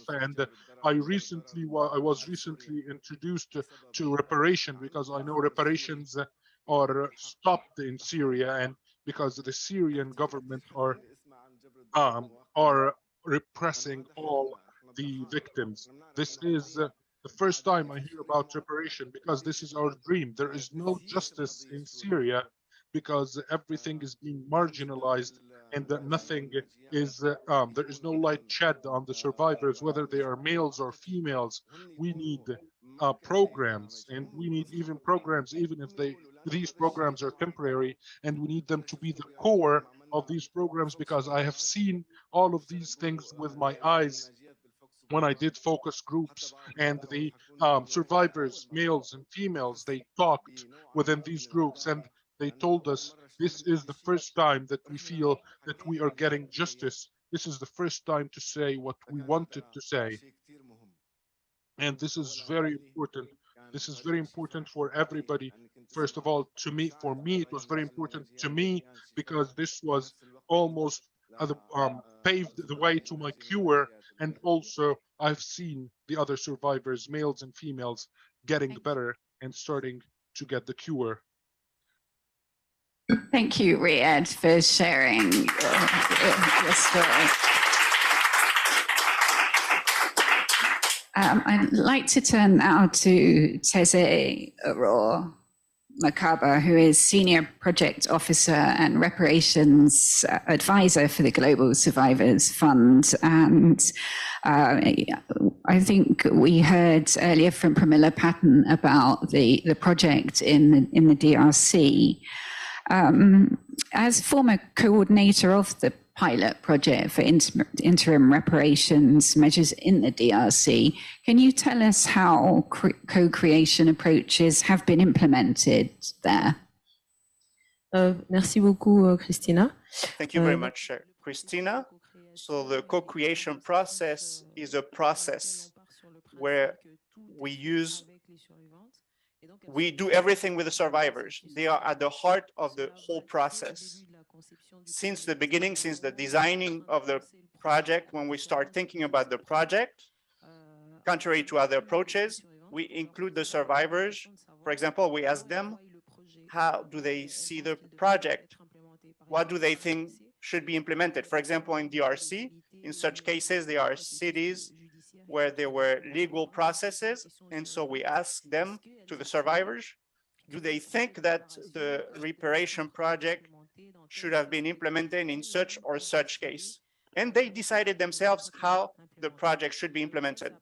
and I was recently introduced to reparation, because I know reparations are stopped in Syria, and because the Syrian government are repressing all the victims. This is the first time I hear about reparation, because this is our dream. There is no justice in Syria because everything is being marginalized and that nothing is, there is no light shed on the survivors, whether they are males or females. We need programs, and we need even programs, even if these programs are temporary, and we need them to be the core of these programs, because I have seen all of these things with my eyes when I did focus groups, and the survivors, males and females, they talked within these groups, and they told us this is the first time that we feel that we are getting justice. This is the first time to say what we wanted to say. And this is very important. This is very important for everybody. First of all, for me, it was very important to me because this was almost paved the way to my cure. And also, I've seen the other survivors, males and females, getting better and starting to get the cure. Thank you, Riyad, for sharing your story. I'd like to turn now to Teze Aurore Makaba, who is Senior Project Officer and Reparations Advisor for the Global Survivors Fund. And I think we heard earlier from Pramila Patton about the project in the DRC. As former coordinator of the pilot project for interim reparations measures in the DRC, can you tell us how co-creation approaches have been implemented there? Merci beaucoup, Christina. Thank you very much, Christina. So the co-creation process is a process where we do everything with the survivors. They are at the heart of the whole process. Since the beginning, since the designing of the project, when we start thinking about the project, contrary to other approaches, we include the survivors. For example, we ask them, how do they see the project? What do they think should be implemented? For example, in DRC, in such cases, there are cities where there were legal processes. And so we ask them, to the survivors, do they think that the reparation project should have been implemented in such or such case? And they decided themselves how the project should be implemented.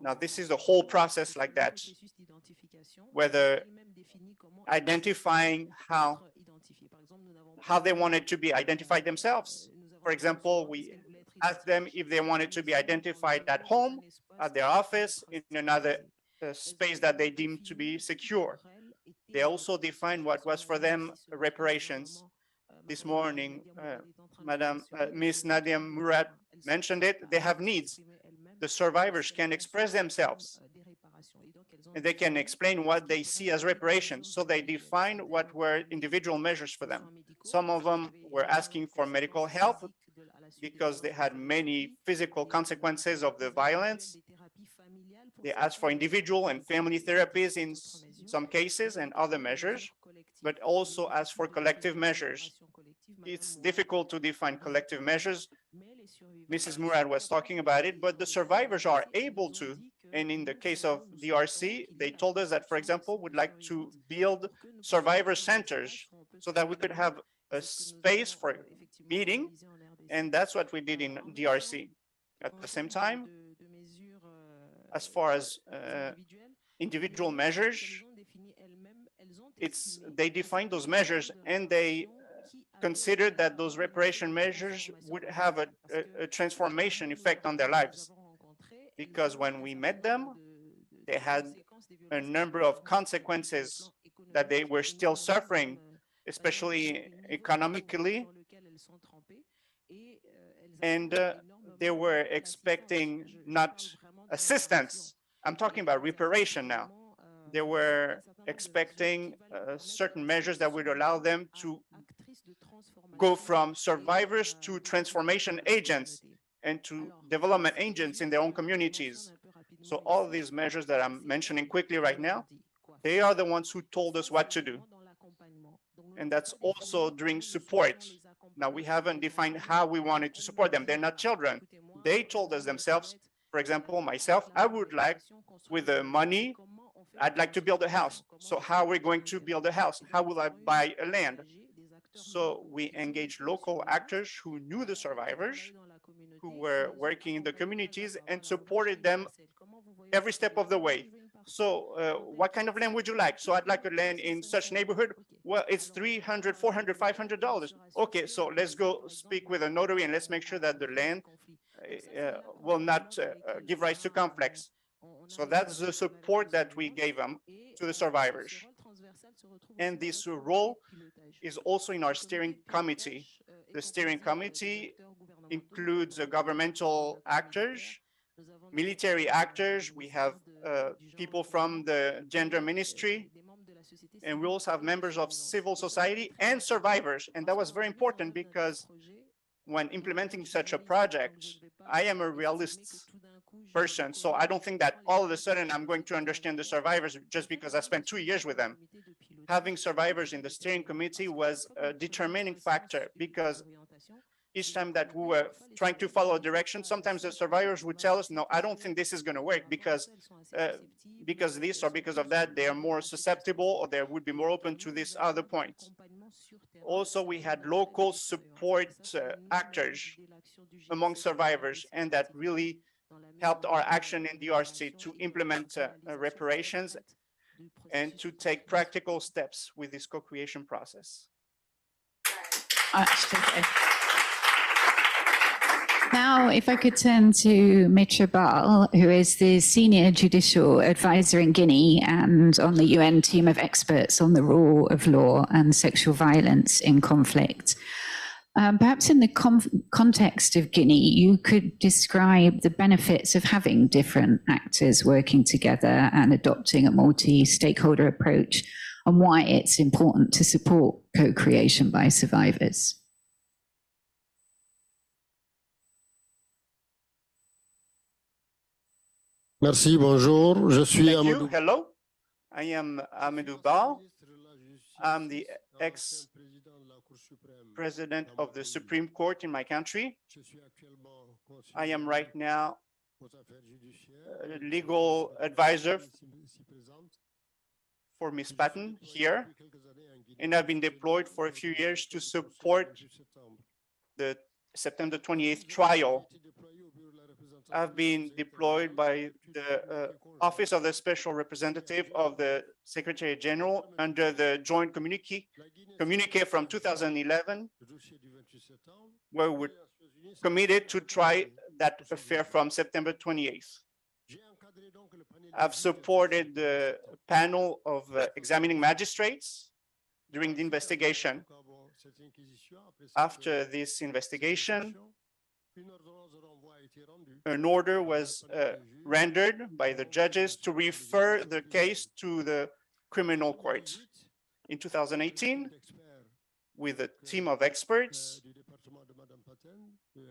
Now, this is the whole process like that, whether identifying how they wanted to be identified themselves. For example, we asked them if they wanted to be identified at home, at their office, in another space that they deemed to be secure. They also defined what was for them reparations. This morning, Ms. Nadia Murad mentioned it. They have needs. The survivors can express themselves, and they can explain what they see as reparations. So they defined what were individual measures for them. Some of them were asking for medical help because they had many physical consequences of the violence. They asked for individual and family therapies in some cases and other measures, but also asked for collective measures. It's difficult to define collective measures. Mrs. Murad was talking about it, but the survivors are able to. And in the case of DRC, they told us that, for example, would like to build survivor centers so that we could have a space for meeting. And that's what we did in DRC. At the same time, as far as individual measures, they defined those measures and they considered that those reparation measures would have a transformation effect on their lives. Because when we met them, they had a number of consequences that they were still suffering, especially economically. And they were expecting not assistance. I'm talking about reparation now. They were expecting certain measures that would allow them to go from survivors to transformation agents and to development agents in their own communities. So all these measures that I'm mentioning quickly right now, they are the ones who told us what to do. And that's also during support. Now, we haven't defined how we wanted to support them. They're not children. They told us themselves, For example, myself, I would like, with the money, I'd like to build a house. So how are we going to build a house? How will I buy a land? So we engaged local actors who knew the survivors, who were working in the communities and supported them every step of the way. So what kind of land would you like? So I'd like a land in such neighborhood. Well, it's $300, $400, $500. Okay, so let's go speak with a notary and let's make sure that the land will not give rise to conflicts. So that's the support that we gave them to the survivors. And this role is also in our steering committee. The steering committee includes governmental actors, military actors. We have people from the gender ministry, and we also have members of civil society and survivors. And that was very important because when implementing such a project, I am a realist person. So I don't think that all of a sudden I'm going to understand the survivors just because I spent 2 years with them. Having survivors in the steering committee was a determining factor because each time that we were trying to follow a direction, sometimes the survivors would tell us, no, I don't think this is going to work because this or because of that, they are more susceptible or they would be more open to this other point. Also, we had local support actors among survivors, and that really helped our action in DRC to implement reparations and to take practical steps with this co-creation process. Now, if I could turn to Mitra Bal, who is the Senior Judicial Advisor in Guinea and on the UN team of experts on the rule of law and sexual violence in conflict. Perhaps in the context of Guinea, you could describe the benefits of having different actors working together and adopting a multi-stakeholder approach and why it's important to support co-creation by survivors. Merci, bonjour. Je suis Amadou. Hello, I am Amadou Bal. I'm the ex-president of the Supreme Court in my country. I am right now a legal advisor for Ms. Patton here, and I've been deployed for a few years to support the September 28th trial. I've been deployed by the Office of the Special Representative of the Secretary General under the joint communique from 2011, where we're committed to try that affair from September 28th. I've supported the panel of examining magistrates during the investigation. After this investigation, an order was rendered by the judges to refer the case to the criminal court. In 2018, with a team of experts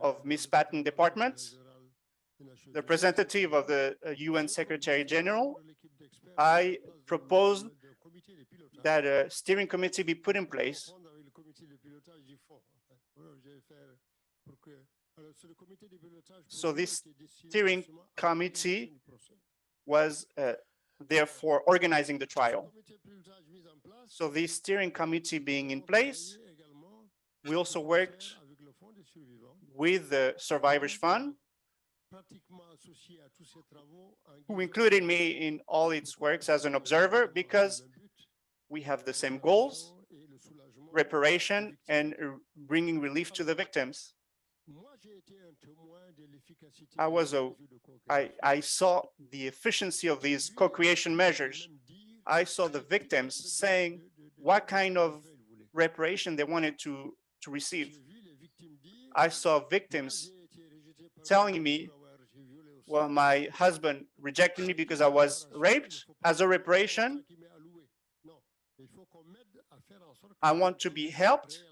of Ms. Patton department, the representative of the UN Secretary General, I proposed that a steering committee be put in place so this steering committee was therefore organizing the trial. So this steering committee being in place, we also worked with the Survivors Fund, who included me in all its works as an observer because we have the same goals, reparation and bringing relief to the victims. I saw the efficiency of these co-creation measures. I saw the victims saying what kind of reparation they wanted to receive. I saw victims telling me, well, my husband rejected me because I was raped. As a reparation, I want to be helped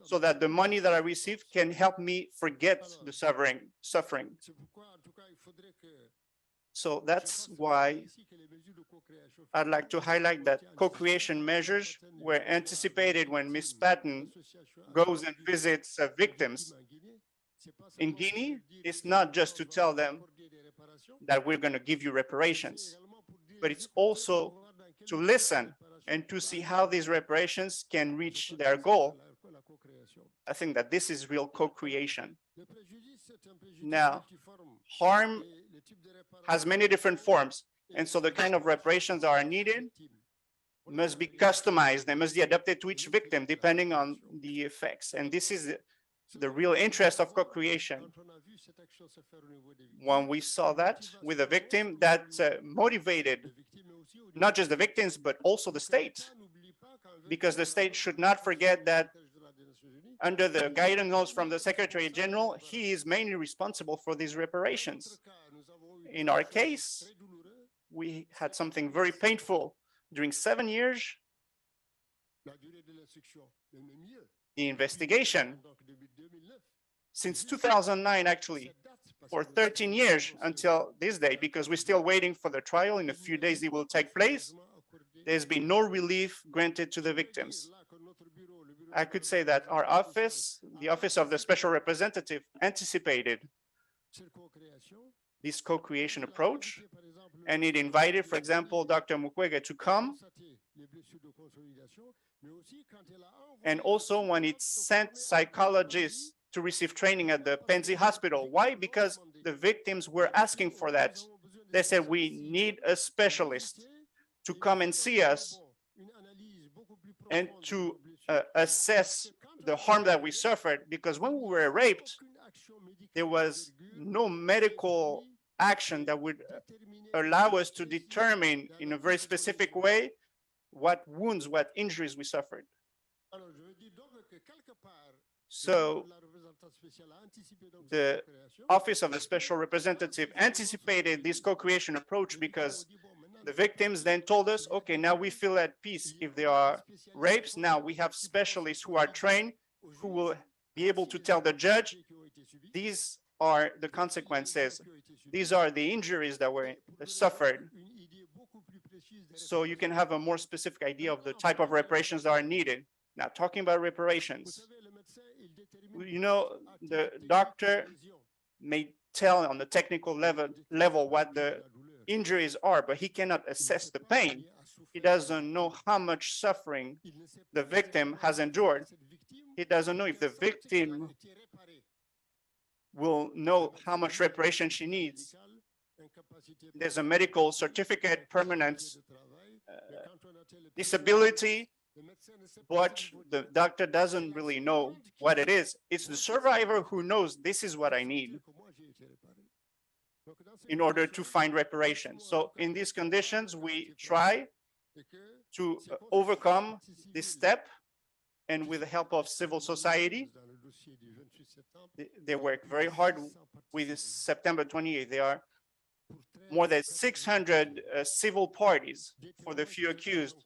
so that the money that I receive can help me forget the suffering. So that's why I'd like to highlight that co-creation measures were anticipated when Ms. Patton goes and visits victims. in Guinea, it's not just to tell them that we're going to give you reparations, but it's also to listen and to see how these reparations can reach their goal. I think that this is real co-creation. Now, harm has many different forms, and so the kind of reparations that are needed must be customized. They must be adapted to each victim depending on the effects. And this is the real interest of co-creation. When we saw that with a victim, that motivated not just the victims, but also the state, because the state should not forget that under the guidance from the Secretary General, he is mainly responsible for these reparations. In our case, we had something very painful. During 7 years, the investigation, since 2009 actually, for 13 years until this day, because we're still waiting for the trial. In a few days it will take place. There's been no relief granted to the victims. I could say that our office, the Office of the Special Representative, anticipated this co-creation approach, and it invited, for example, Dr. Mukwege to come. And also when it sent psychologists to receive training at the Penzi Hospital. Why? Because the victims were asking for that. They said, we need a specialist to come and see us and to assess the harm that we suffered, because when we were raped, there was no medical action that would allow us to determine in a very specific way what wounds, what injuries we suffered. So the Office of the Special Representative anticipated this co-creation approach, because the victims then told us, okay, now we feel at peace. If there are rapes, now we have specialists who are trained, who will be able to tell the judge, these are the consequences. These are the injuries that were suffered. So you can have a more specific idea of the type of reparations that are needed. Now, talking about reparations, you know, the doctor may tell on the technical level what the injuries are, but he cannot assess the pain. He doesn't know how much suffering the victim has endured. He doesn't know if the victim will know how much reparation she needs. There's a medical certificate, permanent disability, but the doctor doesn't really know what it is. It's the survivor who knows, this is what I need in order to find reparations. So in these conditions, we try to overcome this step, and with the help of civil society, they work very hard. With September 28th, there are more than 600 civil parties for the few accused.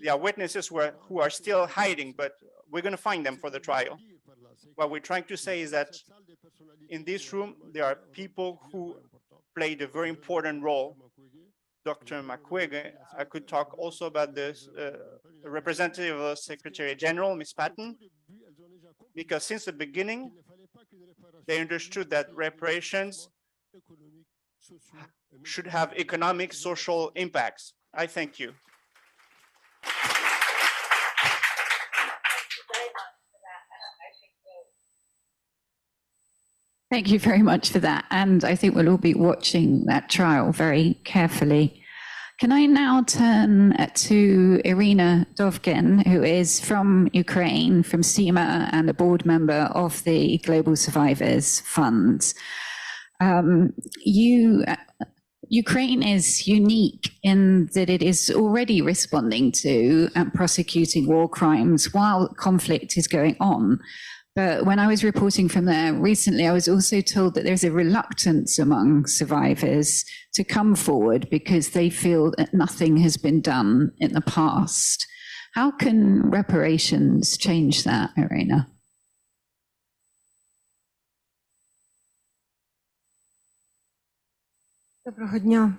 There are witnesses who are still hiding, but we're going to find them for the trial. What we're trying to say is that in this room, there are people who played a very important role. Dr. Mukwege, I could talk also about this representative of the Secretary General, Ms. Patton, because since the beginning, they understood that reparations should have economic, social impacts. I thank you. Thank you very much for that. And I think we'll all be watching that trial very carefully. Can I now turn to Irina Dovgin, who is from Ukraine, from SEMA, and a board member of the Global Survivors Fund. Ukraine is unique in that it is already responding to and prosecuting war crimes while conflict is going on. But when I was reporting from there recently, I was also told that there's a reluctance among survivors to come forward because they feel that nothing has been done in the past. How can reparations change that, Irina? Доброго дня.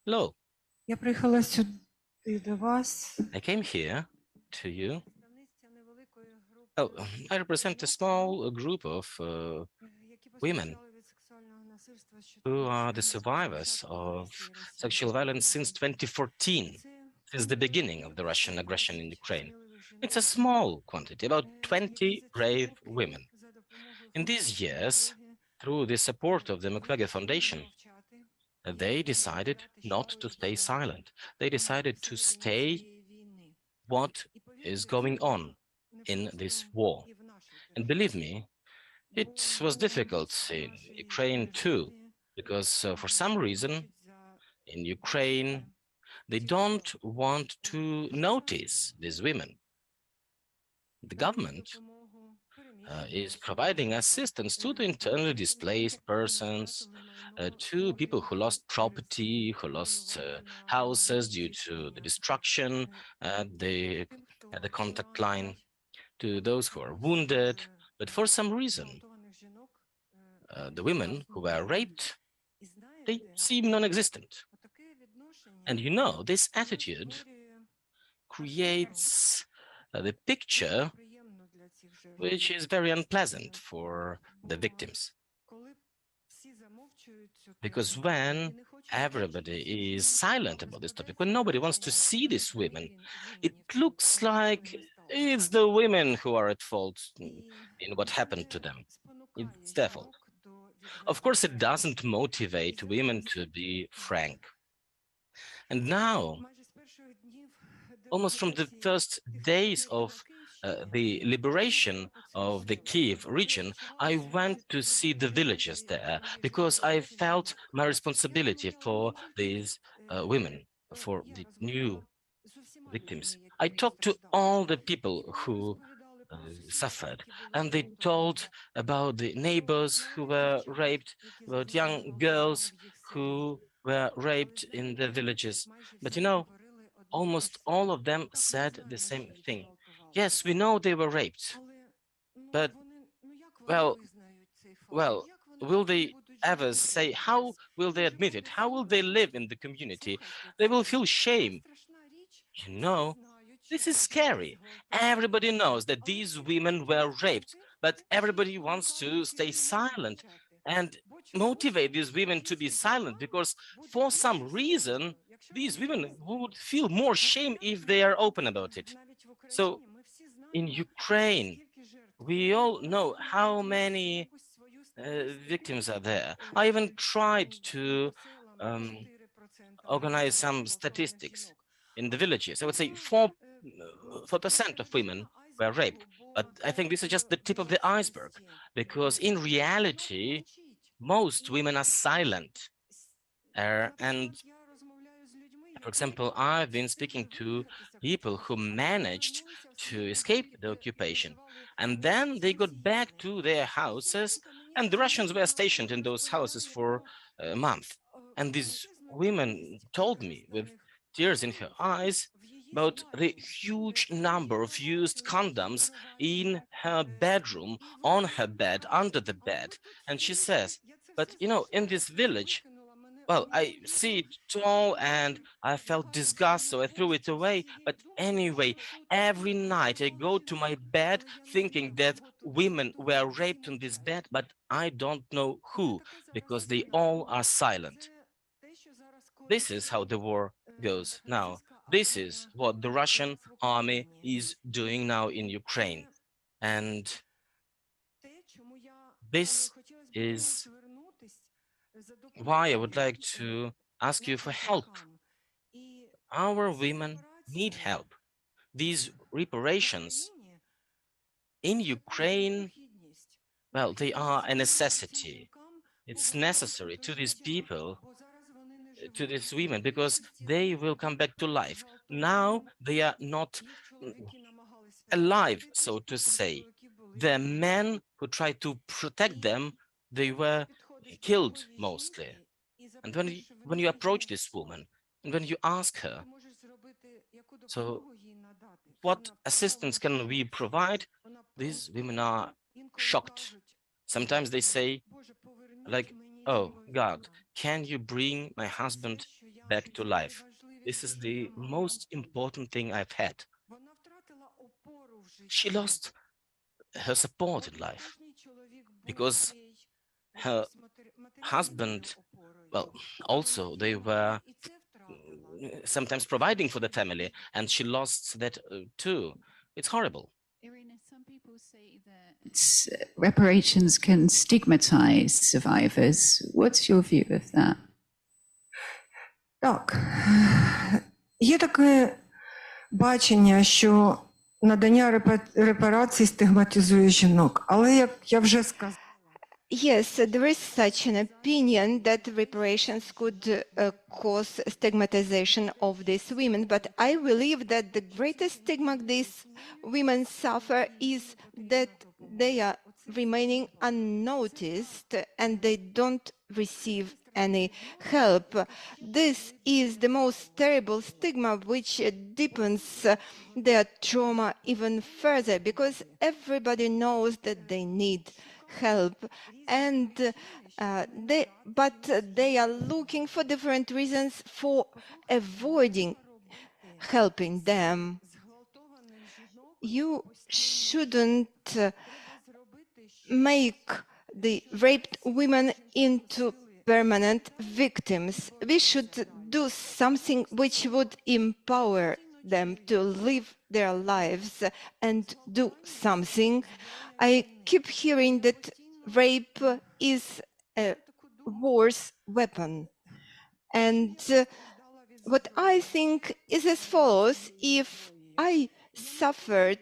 Hello. Я приїхала сюди до вас. I came here to you Well, I represent a small group of women who are the survivors of sexual violence since 2014, since the beginning of the Russian aggression in Ukraine. It's a small quantity, about 20 brave women. In these years, through the support of the Mukwege Foundation, they decided not to stay silent. They decided to stay what is going on in this war. And believe me, it was difficult in Ukraine too, because for some reason in Ukraine, they don't want to notice these women. The government is providing assistance to the internally displaced persons, to people who lost property, who lost houses due to the destruction at the contact line, to those who are wounded. But for some reason, the women who were raped, they seem non-existent. And you know, this attitude creates the picture which is very unpleasant for the victims. Because when everybody is silent about this topic, when nobody wants to see these women, it looks like it's the women who are at fault in what happened to them. It's their fault. Of course, it doesn't motivate women to be frank. And now, almost from the first days of the liberation of the Kiev region, I went to see the villages there because I felt my responsibility for these women, for the new victims. I talked to all the people who suffered, and they told about the neighbors who were raped, about young girls who were raped in the villages. But you know, almost all of them said the same thing. Yes, we know they were raped, but well, will they ever say, how will they admit it? How will they live in the community? They will feel shame. You know, this is scary. Everybody knows that these women were raped, but everybody wants to stay silent and motivate these women to be silent because for some reason, these women would feel more shame if they are open about it. So in Ukraine, we all know how many victims are there. I even tried to organize some statistics in the villages. I would say 4% of women were raped, but I think this is just the tip of the iceberg, because in reality, most women are silent. And for example, I've been speaking to people who managed to escape the occupation, and then they got back to their houses, and the Russians were stationed in those houses for a month. And these women told me with tears in her eyes about the huge number of used condoms in her bedroom, on her bed, under the bed. And she says, but you know, in this village, well, I see it tall and I felt disgust, so I threw it away. But anyway, every night I go to my bed thinking that women were raped on this bed, but I don't know who, because they all are silent. This is how the war goes now. This is what the Russian army is doing now in Ukraine. And this is why I would like to ask you for help. Our women need help. These reparations in Ukraine, well, they are a necessity. It's necessary to these people, to these women, because they will come back to life. Now they are not alive, so to say. The men who tried to protect them, they were killed mostly. And when you approach this woman, and when you ask her, so what assistance can we provide? These women are shocked. Sometimes they say, like, oh, God, can you bring my husband back to life? This is the most important thing I've had. She lost her support in life, because her husband, well, also they were sometimes providing for the family, and she lost that too. It's horrible. Irina, some people say that reparations can stigmatize survivors. What's your view of that? Так, є таке бачення, що надання репарацій стигматизує жінок, але як я вже сказала, Yes, there is such an opinion that reparations could cause stigmatization of these women, but I believe that the greatest stigma these women suffer is that they are remaining unnoticed and they don't receive any help. This is the most terrible stigma which deepens their trauma even further, because everybody knows that they need help, and they are looking for different reasons for avoiding helping them. You shouldn't make the raped women into permanent victims. We should do something which would empower them to live their lives and do something. I keep hearing that rape is a war's weapon. And what I think is as follows: if I suffered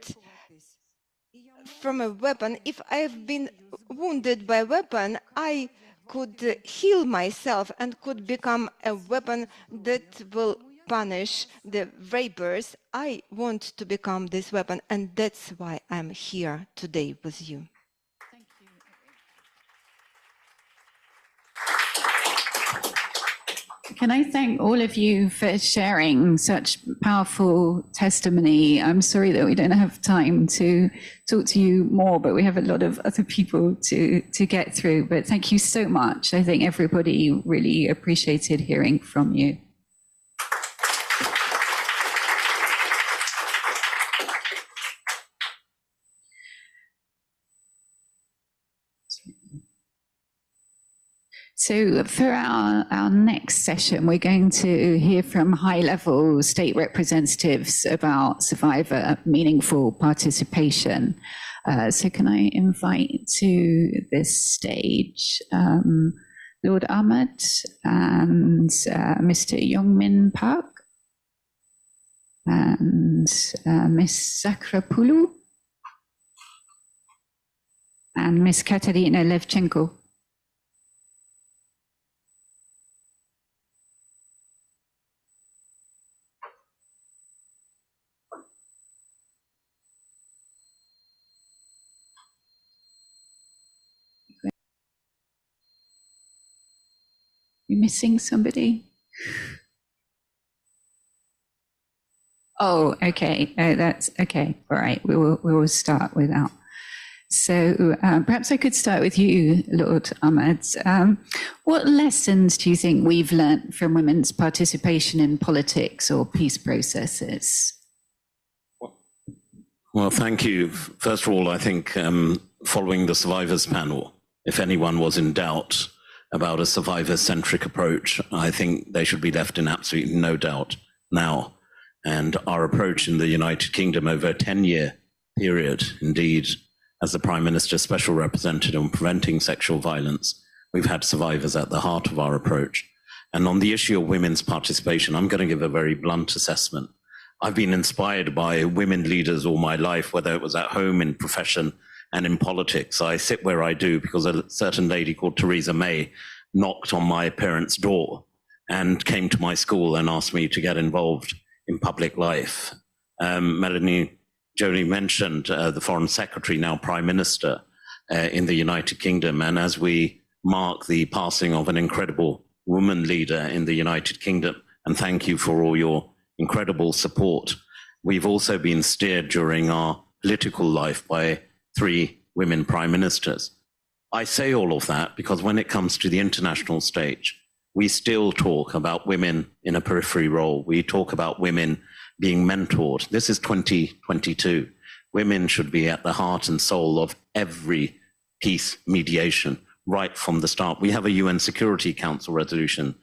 from a weapon, if I have been wounded by a weapon, I could heal myself and could become a weapon that will punish the rapers. I want to become this weapon, and that's why I'm here today with you. Thank you. Can I thank all of you for sharing such powerful testimony? I'm sorry that we don't have time to talk to you more, but we have a lot of other people to get through. But thank you so much. I think everybody really appreciated hearing from you. So for our next session, we're going to hear from high-level state representatives about survivor meaningful participation. So can I invite to this stage Lord Ahmed and Mr. Yongmin Park and Ms. Zakrapulu and Ms. Katerina Levchenko. You missing somebody? Oh, okay. That's okay. All right. We will start without. So perhaps I could start with you, Lord Ahmed. What lessons do you think we've learned from women's participation in politics or peace processes? Well, thank you. First of all, I think following the survivors panel, if anyone was in doubt about a survivor-centric approach, I think they should be left in absolutely no doubt now. And our approach in the United Kingdom over a 10-year period, indeed, as the Prime Minister's Special Representative on preventing sexual violence, we've had survivors at the heart of our approach. And on the issue of women's participation, I'm going to give a very blunt assessment. I've been inspired by women leaders all my life, whether it was at home, in profession, and in politics. I sit where I do because a certain lady called Theresa May knocked on my parents' door and came to my school and asked me to get involved in public life. Melanie Jolie mentioned the Foreign Secretary, now Prime Minister in the United Kingdom. And as we mark the passing of an incredible woman leader in the United Kingdom, and thank you for all your incredible support, we've also been steered during our political life by 3 women prime ministers. I say all of that because when it comes to the international stage, we still talk about women in a periphery role. We talk about women being mentored. This is 2022. Women should be at the heart and soul of every peace mediation right from the start. We have a UN Security Council resolution,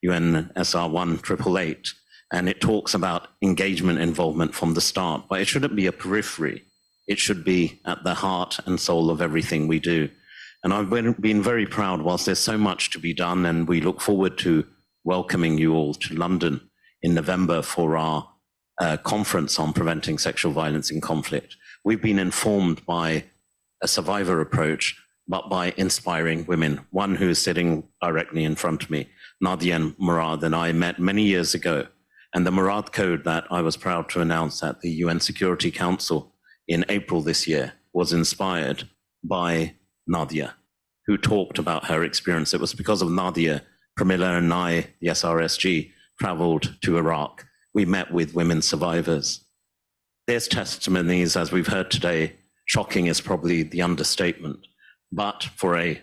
UNSR 1888, and it talks about engagement involvement from the start, but it shouldn't be a periphery. It should be at the heart and soul of everything we do. And I've been very proud, whilst there's so much to be done, and we look forward to welcoming you all to London in November for our conference on preventing sexual violence in conflict. We've been informed by a survivor approach, but by inspiring women. One who is sitting directly in front of me, Nadia and Murad, and I met many years ago. And the Murad Code that I was proud to announce at the UN Security Council in April this year was inspired by Nadia, who talked about her experience. It was because of Nadia, Pramila and I, the SRSG, traveled to Iraq. We met with women survivors. There's testimonies, as we've heard today. Shocking is probably the understatement. But for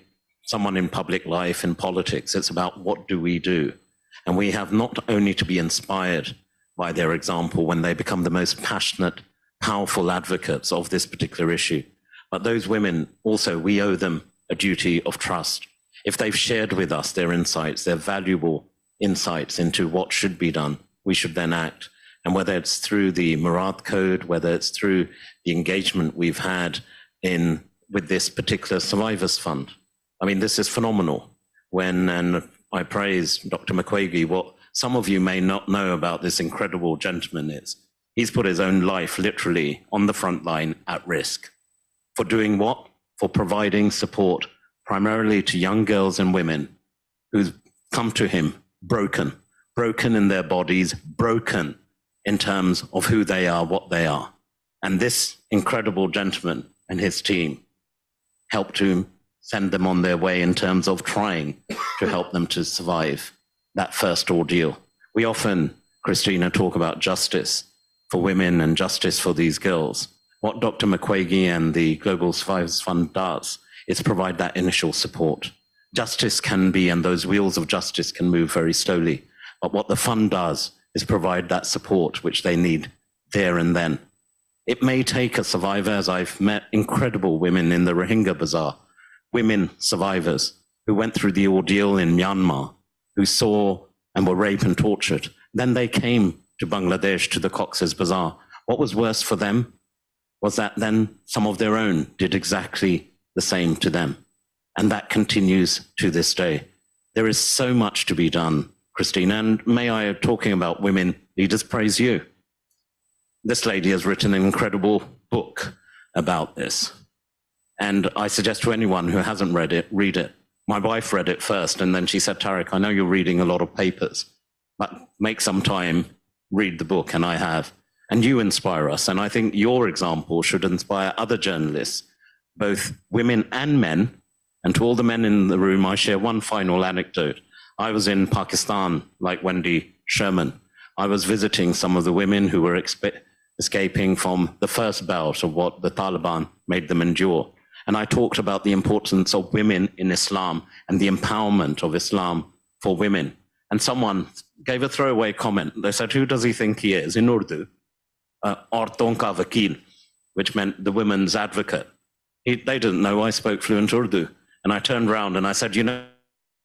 someone in public life, in politics, it's about what do we do? And we have not only to be inspired by their example when they become the most passionate, powerful advocates of this particular issue, but those women also, we owe them a duty of trust. If they've shared with us their insights, their valuable insights into what should be done, we should then act. And whether it's through the Murad Code, whether it's through the engagement we've had with this particular Survivors Fund, I mean, this is phenomenal. And I praise Dr. Mukwege, what some of you may not know about this incredible gentleman is, he's put his own life literally on the front line at risk. For doing what? For providing support primarily to young girls and women who've come to him broken in their bodies, broken in terms of who they are, what they are. And this incredible gentleman and his team helped to send them on their way in terms of trying to help them to survive that first ordeal. We often, Christina, talk about justice for women and justice for these girls. What Dr. Mukwege and the Global Survivors Fund does is provide that initial support. Justice can be, and those wheels of justice can move very slowly, but what the fund does is provide that support which they need there and then. It may take a survivor, as I've met incredible women in the Rohingya Bazaar, women survivors who went through the ordeal in Myanmar, who saw and were raped and tortured. Then they came to Bangladesh, to the Cox's Bazaar. What was worse for them was that then some of their own did exactly the same to them. And that continues to this day. There is so much to be done, Christina, and may I, talking about women leaders, praise you. This lady has written an incredible book about this. And I suggest to anyone who hasn't read it, read it. My wife read it first, and then she said, Tariq, I know you're reading a lot of papers, but make some time, read the book, and I have. And you inspire us, and I think your example should inspire other journalists, both women and men. And to all the men in the room, I share one final anecdote. I was in Pakistan, like Wendy Sherman. I was visiting some of the women who were escaping from the first bout of what the Taliban made them endure. And I talked about the importance of women in Islam and the empowerment of Islam for women. And someone gave a throwaway comment. They said, who does he think he is? In Urdu, Aurton ka vakil, which meant the women's advocate. They didn't know I spoke fluent Urdu. And I turned around and I said, you know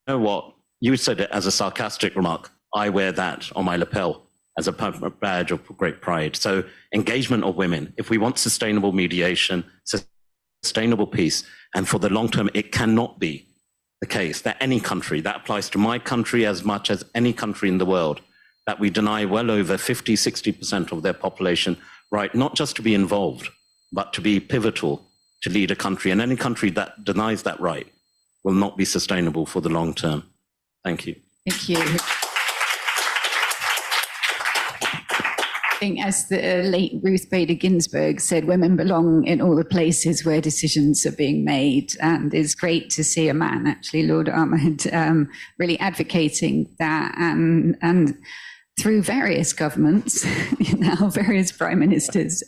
what? You said it as a sarcastic remark. I wear that on my lapel as a badge of great pride. So engagement of women, if we want sustainable mediation, sustainable peace, and for the long term, it cannot be the case that any country, that applies to my country as much as any country in the world, that we deny well over 50, 60% of their population right, not just to be involved, but to be pivotal, to lead a country. And any country that denies that right will not be sustainable for the long term. Thank you. Thank you. I think, as the late Ruth Bader Ginsburg said, women belong in all the places where decisions are being made. And it's great to see a man, actually, Lord Ahmed, really advocating that. And through various governments, now various prime ministers,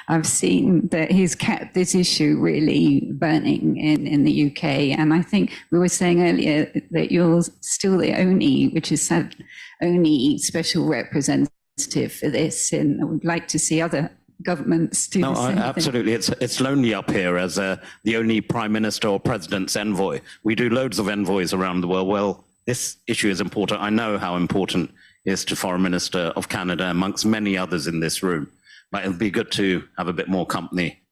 I've seen that he's kept this issue really burning in the UK. And I think we were saying earlier that you're still the only, which is sad, only special representative for this. And I would like to see other governments do the same thing. Absolutely. It's lonely up here as the only prime minister or president's envoy. We do loads of envoys around the world. Well, this issue is important. I know how important it is to Foreign Minister of Canada, amongst many others in this room. But it'll be good to have a bit more company,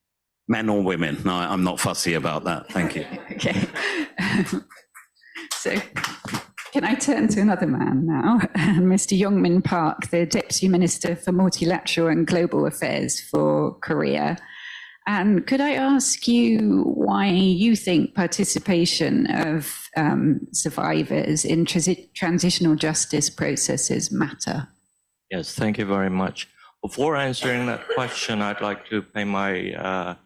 men or women. No, I'm not fussy about that. Thank you. Okay. So can I turn to another man now? Mr. Youngmin Park, the Deputy Minister for Multilateral and Global Affairs for Korea. And could I ask you why you think participation of survivors in transitional justice processes matter? Yes, thank you very much. Before answering that question, I'd like to pay my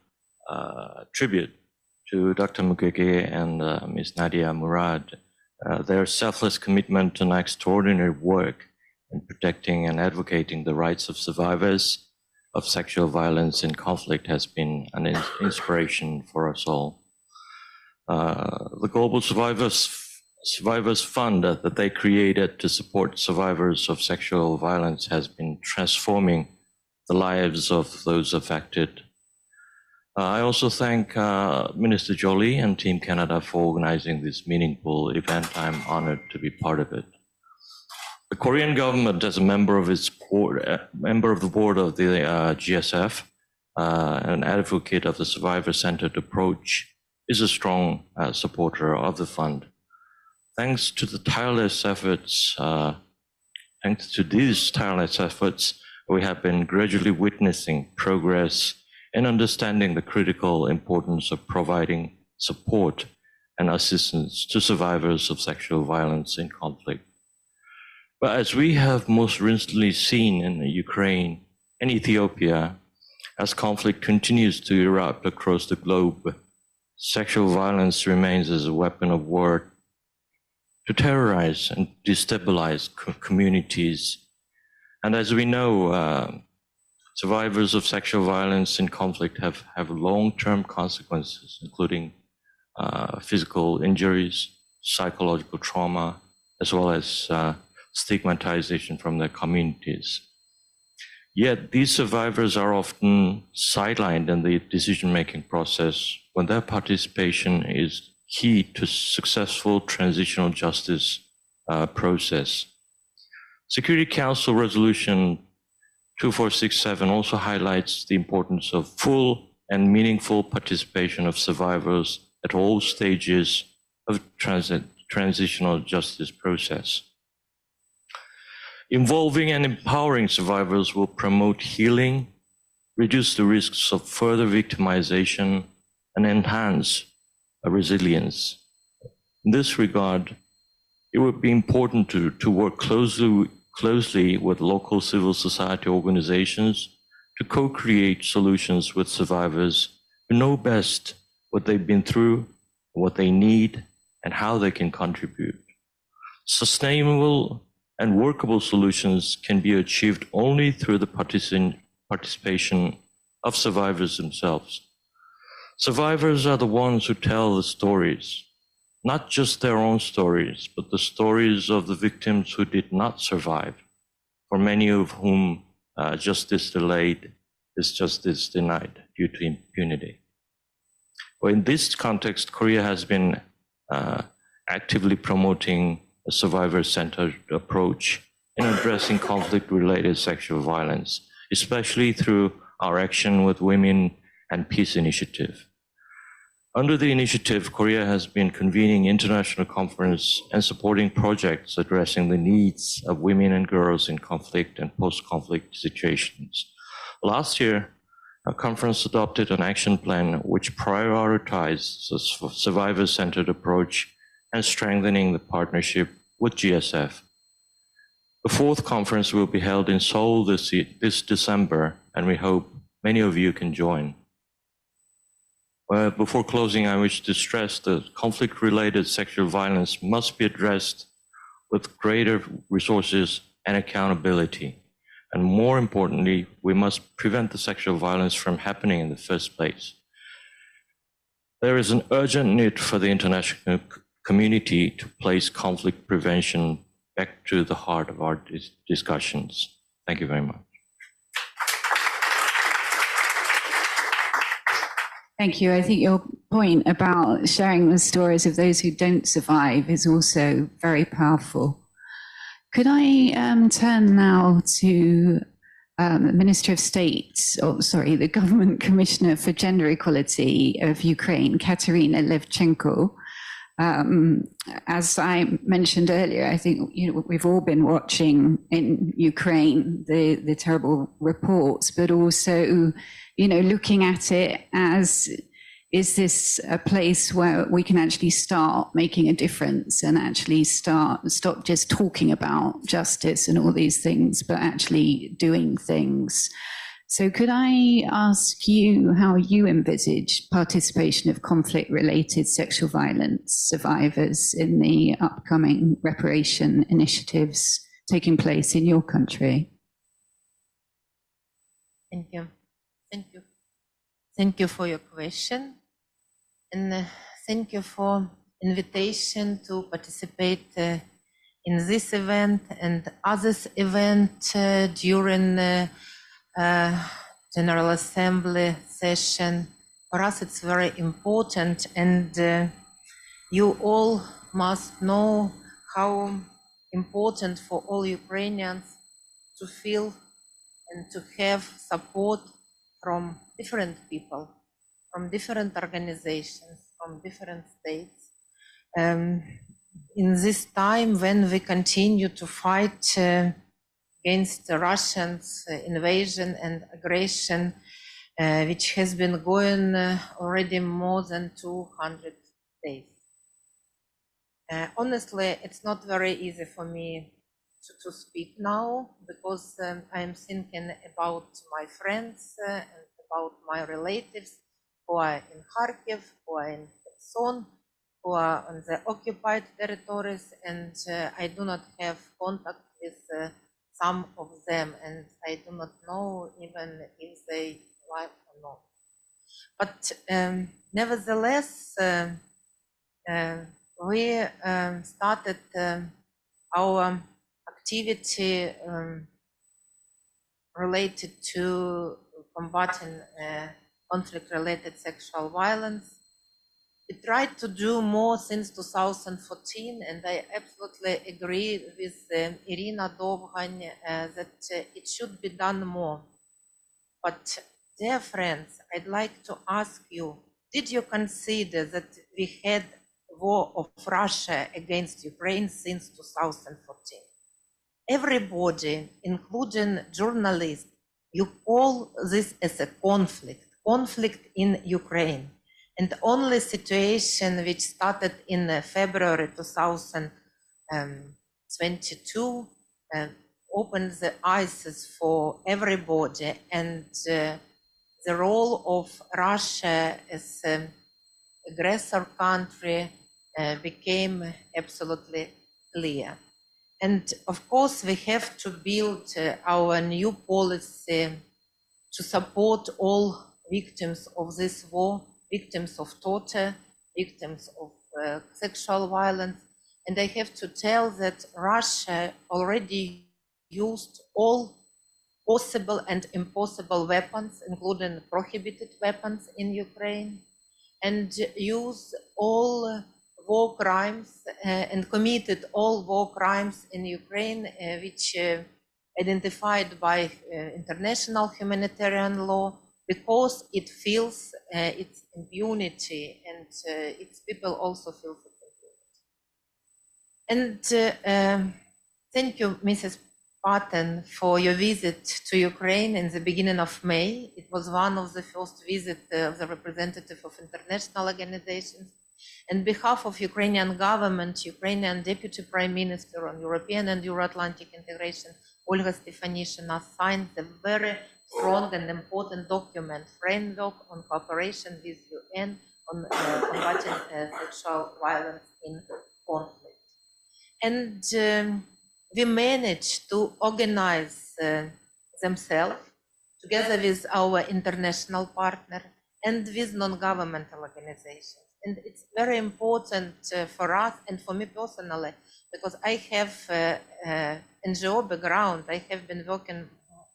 tribute to Dr. Mukwege and Ms. Nadia Murad. Their selfless commitment and extraordinary work in protecting and advocating the rights of survivors of sexual violence in conflict has been an inspiration for us all. The Global Survivors Fund that they created to support survivors of sexual violence has been transforming the lives of those affected. I also thank Minister Jolie and Team Canada for organizing this meaningful event. I'm honored to be part of it. The Korean government, as a member of its board, member of the board of the GSF, an advocate of the survivor-centered approach, is a strong supporter of the fund. Thanks to these tireless efforts, we have been gradually witnessing progress in understanding the critical importance of providing support and assistance to survivors of sexual violence in conflict. But as we have most recently seen in Ukraine and Ethiopia, as conflict continues to erupt across the globe, sexual violence remains as a weapon of war to terrorize and destabilize communities. And as we know, survivors of sexual violence in conflict have long-term consequences, including physical injuries, psychological trauma, as well as stigmatization from their communities. Yet these survivors are often sidelined in the decision-making process when their participation is key to successful transitional justice process. Security Council Resolution 2467 also highlights the importance of full and meaningful participation of survivors at all stages of transitional justice process. Involving and empowering survivors will promote healing, reduce the risks of further victimization, and enhance resilience. In this regard, it would be important to work closely with local civil society organizations to co-create solutions with survivors who know best what they've been through, what they need, and how they can contribute. Sustainable and workable solutions can be achieved only through the participation of survivors themselves. Survivors are the ones who tell the stories, not just their own stories, but the stories of the victims who did not survive, for many of whom justice delayed is justice denied due to impunity. Well, in this context, Korea has been actively promoting a survivor-centered approach in addressing conflict-related sexual violence, especially through our Action with Women and Peace initiative. Under the initiative, Korea has been convening international conference and supporting projects addressing the needs of women and girls in conflict and post-conflict situations. Last year, a conference adopted an action plan which prioritizes a survivor-centered approach and strengthening the partnership with GSF. The fourth conference will be held in Seoul this December, and we hope many of you can join. Before closing, I wish to stress that conflict-related sexual violence must be addressed with greater resources and accountability. And more importantly, we must prevent the sexual violence from happening in the first place. There is an urgent need for the international community to place conflict prevention back to the heart of our discussions. Thank you very much. Thank you. I think your point about sharing the stories of those who don't survive is also very powerful. Could I turn now to Minister of State, the Government Commissioner for Gender Equality of Ukraine, Katerina Levchenko. As I mentioned earlier, I think we've all been watching in Ukraine the terrible reports, but also looking at it as, is this a place where we can actually start making a difference and actually stop just talking about justice and all these things, but actually doing things? So could I ask you how you envisage participation of conflict-related sexual violence survivors in the upcoming reparation initiatives taking place in your country? Thank you. Thank you. Thank you for your question. And thank you for invitation to participate in this event and others event during General Assembly session. For us, it's very important, and you all must know how important for all Ukrainians to feel and to have support from different people, from different organizations, from different states. In this time when we continue to fight against the Russians' invasion and aggression, which has been going already more than 200 days. Honestly, it's not very easy for me to speak now, because I'm thinking about my friends and about my relatives who are in Kharkiv, who are in Kherson, who are on the occupied territories, and I do not have contact with some of them, and I do not know even if they live or not. But nevertheless, we started our activity related to combating conflict-related sexual violence. We tried to do more since 2014, and I absolutely agree with Irina Dovgan that it should be done more. But dear friends, I'd like to ask you, did you consider that we had war of Russia against Ukraine since 2014? Everybody, including journalists, you call this as a conflict in Ukraine. And the only situation which started in February 2022 opened the eyes for everybody, and the role of Russia as an aggressor country became absolutely clear. And of course, we have to build our new policy to support all victims of this war, victims of torture, victims of sexual violence. And I have to tell that Russia already used all possible and impossible weapons, including prohibited weapons in Ukraine, and used all war crimes and committed all war crimes in Ukraine, which identified by international humanitarian law, because it feels its impunity, and its people also feel its impunity. And thank you, Mrs. Patton, for your visit to Ukraine in the beginning of May. It was one of the first visits of the representative of international organizations. On behalf of Ukrainian government, Ukrainian Deputy Prime Minister on European and Euro-Atlantic integration, Olga Stefanishyna, signed the very strong and important document, Framework on Cooperation with UN on combating sexual violence in conflict. And we managed to organize themselves together with our international partner and with non-governmental organizations. And it's very important for us and for me personally, because I have NGO background. I have been working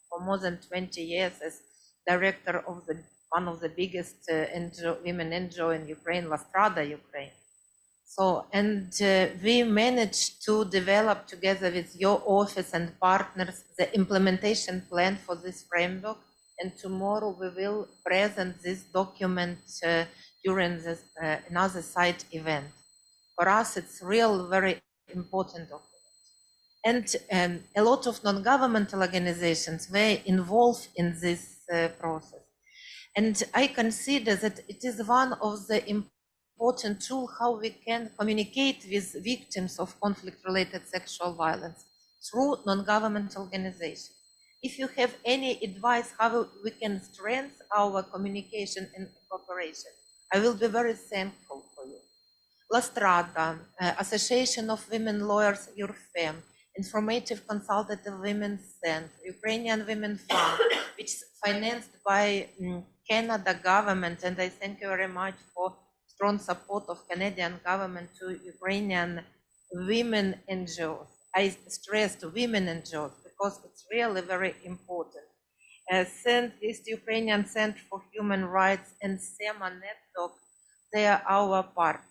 for more than 20 years as director of the one of the biggest women NGO in Ukraine, La Strada, Ukraine. So, and we managed to develop together with your office and partners the implementation plan for this framework. And tomorrow we will present this document during this another side event. For us, it's real very important document. And a lot of non-governmental organizations were involved in this process. And I consider that it is one of the important tools how we can communicate with victims of conflict-related sexual violence through non-governmental organizations. If you have any advice how we can strengthen our communication and cooperation, I will be very thankful for you. La Strada, Association of Women Lawyers, URFEM, Informative Consultative Women's Center, Ukrainian Women Fund, which is financed by Canada government, and I thank you very much for strong support of Canadian government to Ukrainian women NGOs. I stressed women NGOs because it's really very important. East Ukrainian Center for Human Rights and SEMA Network, they are our partners.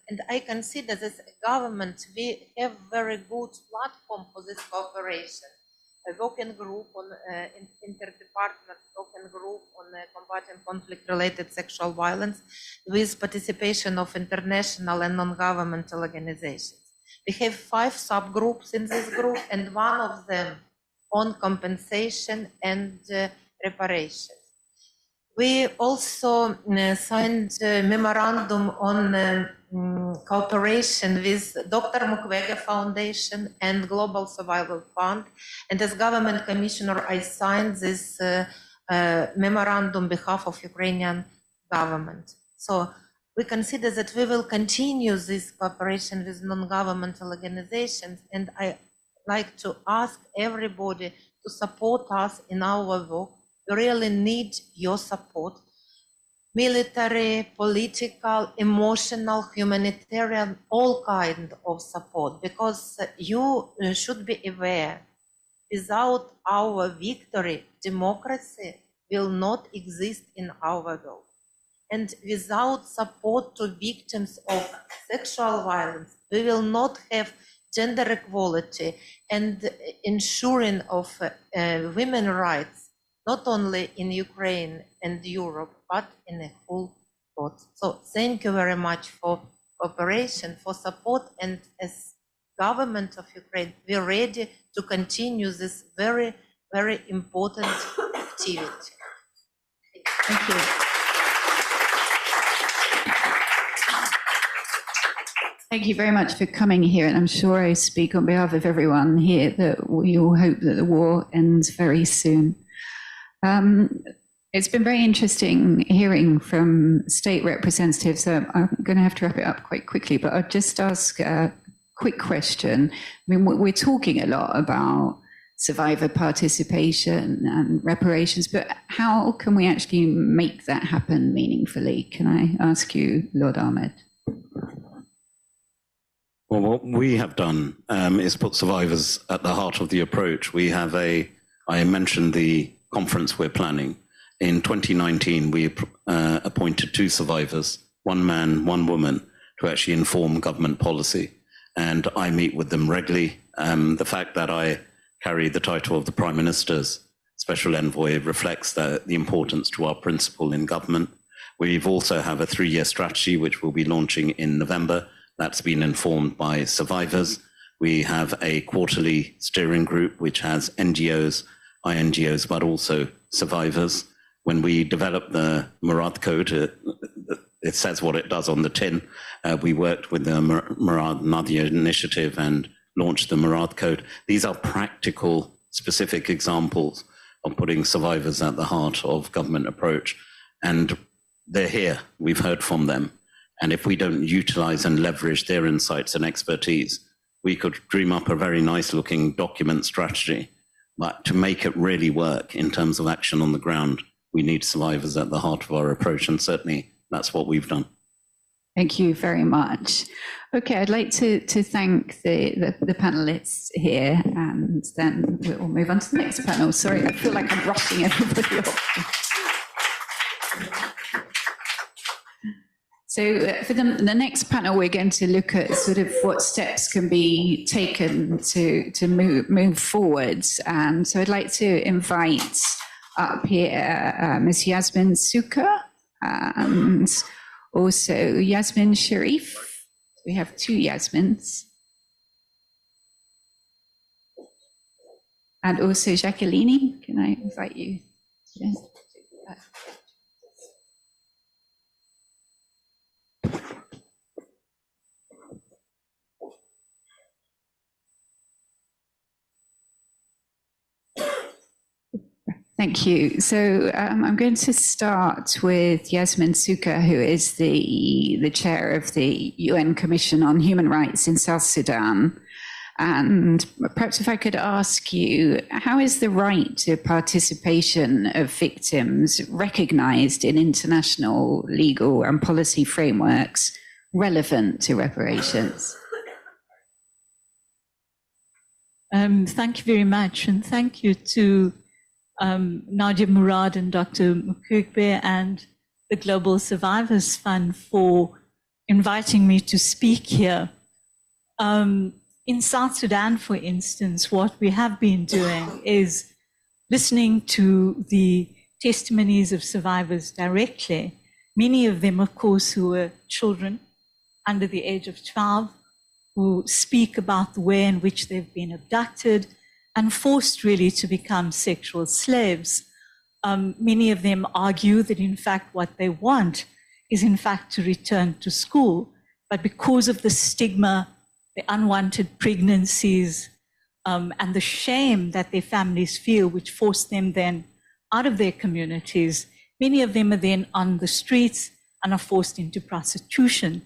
And I consider this government, we have very good platform for this cooperation. A working group on interdepartmental working group on combating conflict-related sexual violence with participation of international and non-governmental organizations. We have 5 subgroups in this group, and one of them on compensation and reparations. We also signed a memorandum on cooperation with Dr. Mukwege Foundation and Global Survival Fund. And as government commissioner, I signed this memorandum on behalf of Ukrainian government. So we consider that we will continue this cooperation with non-governmental organizations. And I like to ask everybody to support us in our work. We really need your support. Military, political, emotional, humanitarian, all kinds of support, because you should be aware, without our victory, democracy will not exist in our world. And without support to victims of sexual violence, we will not have gender equality and ensuring of women's rights, not only in Ukraine and Europe, but in the whole world. So thank you very much for cooperation, for support, and as government of Ukraine, we're ready to continue this very, very important activity. Thank you. Thank you very much for coming here, and I'm sure I speak on behalf of everyone here that we all hope that the war ends very soon. It's been very interesting hearing from state representatives. So I'm going to have to wrap it up quite quickly, but I'll just ask a quick question. I mean, we're talking a lot about survivor participation and reparations, but how can we actually make that happen meaningfully? Can I ask you, Lord Ahmed? Well, what we have done is put survivors at the heart of the approach. We have I mentioned the conference we're planning. In 2019, we appointed 2 survivors, 1 man, 1 woman, to actually inform government policy. And I meet with them regularly. The fact that I carry the title of the Prime Minister's Special Envoy reflects the importance to our principle in government. We've also have a 3-year strategy, which we'll be launching in November. That's been informed by survivors. We have a quarterly steering group, which has NGOs, INGOs, but also survivors. When we developed the Murad Code, it says what it does on the tin. We worked with the Murad Nadia initiative and launched the Murad Code. These are practical, specific examples of putting survivors at the heart of government approach. And they're here, we've heard from them. And if we don't utilize and leverage their insights and expertise, we could dream up a very nice looking document strategy. But to make it really work in terms of action on the ground, we need survivors at the heart of our approach. And certainly that's what we've done. Thank you very much. Okay, I'd like to thank the panelists here, and then we'll move on to the next panel. Sorry, I feel like I'm rushing everybody off. So for the next panel, we're going to look at sort of what steps can be taken to move forwards. And so I'd like to invite up here Ms. Yasmin Suka and also Yasmin Sharif. We have two Yasmins. And also Jacqueline, can I invite you? Yes. Thank you. So I'm going to start with Yasmin Suka, who is the chair of the UN Commission on Human Rights in South Sudan. And perhaps if I could ask you, how is the right to participation of victims recognized in international legal and policy frameworks relevant to reparations? Thank you very much. And thank you to Nadia Murad and Dr. Mukwege and the Global Survivors Fund for inviting me to speak here. In South Sudan, for instance, what we have been doing is listening to the testimonies of survivors directly, many of them, of course, who were children under the age of 12, who speak about the way in which they've been abducted and forced really to become sexual slaves. Many of them argue that in fact what they want is in fact to return to school, but because of the stigma, the unwanted pregnancies, and the shame that their families feel, which force them then out of their communities, many of them are then on the streets and are forced into prostitution.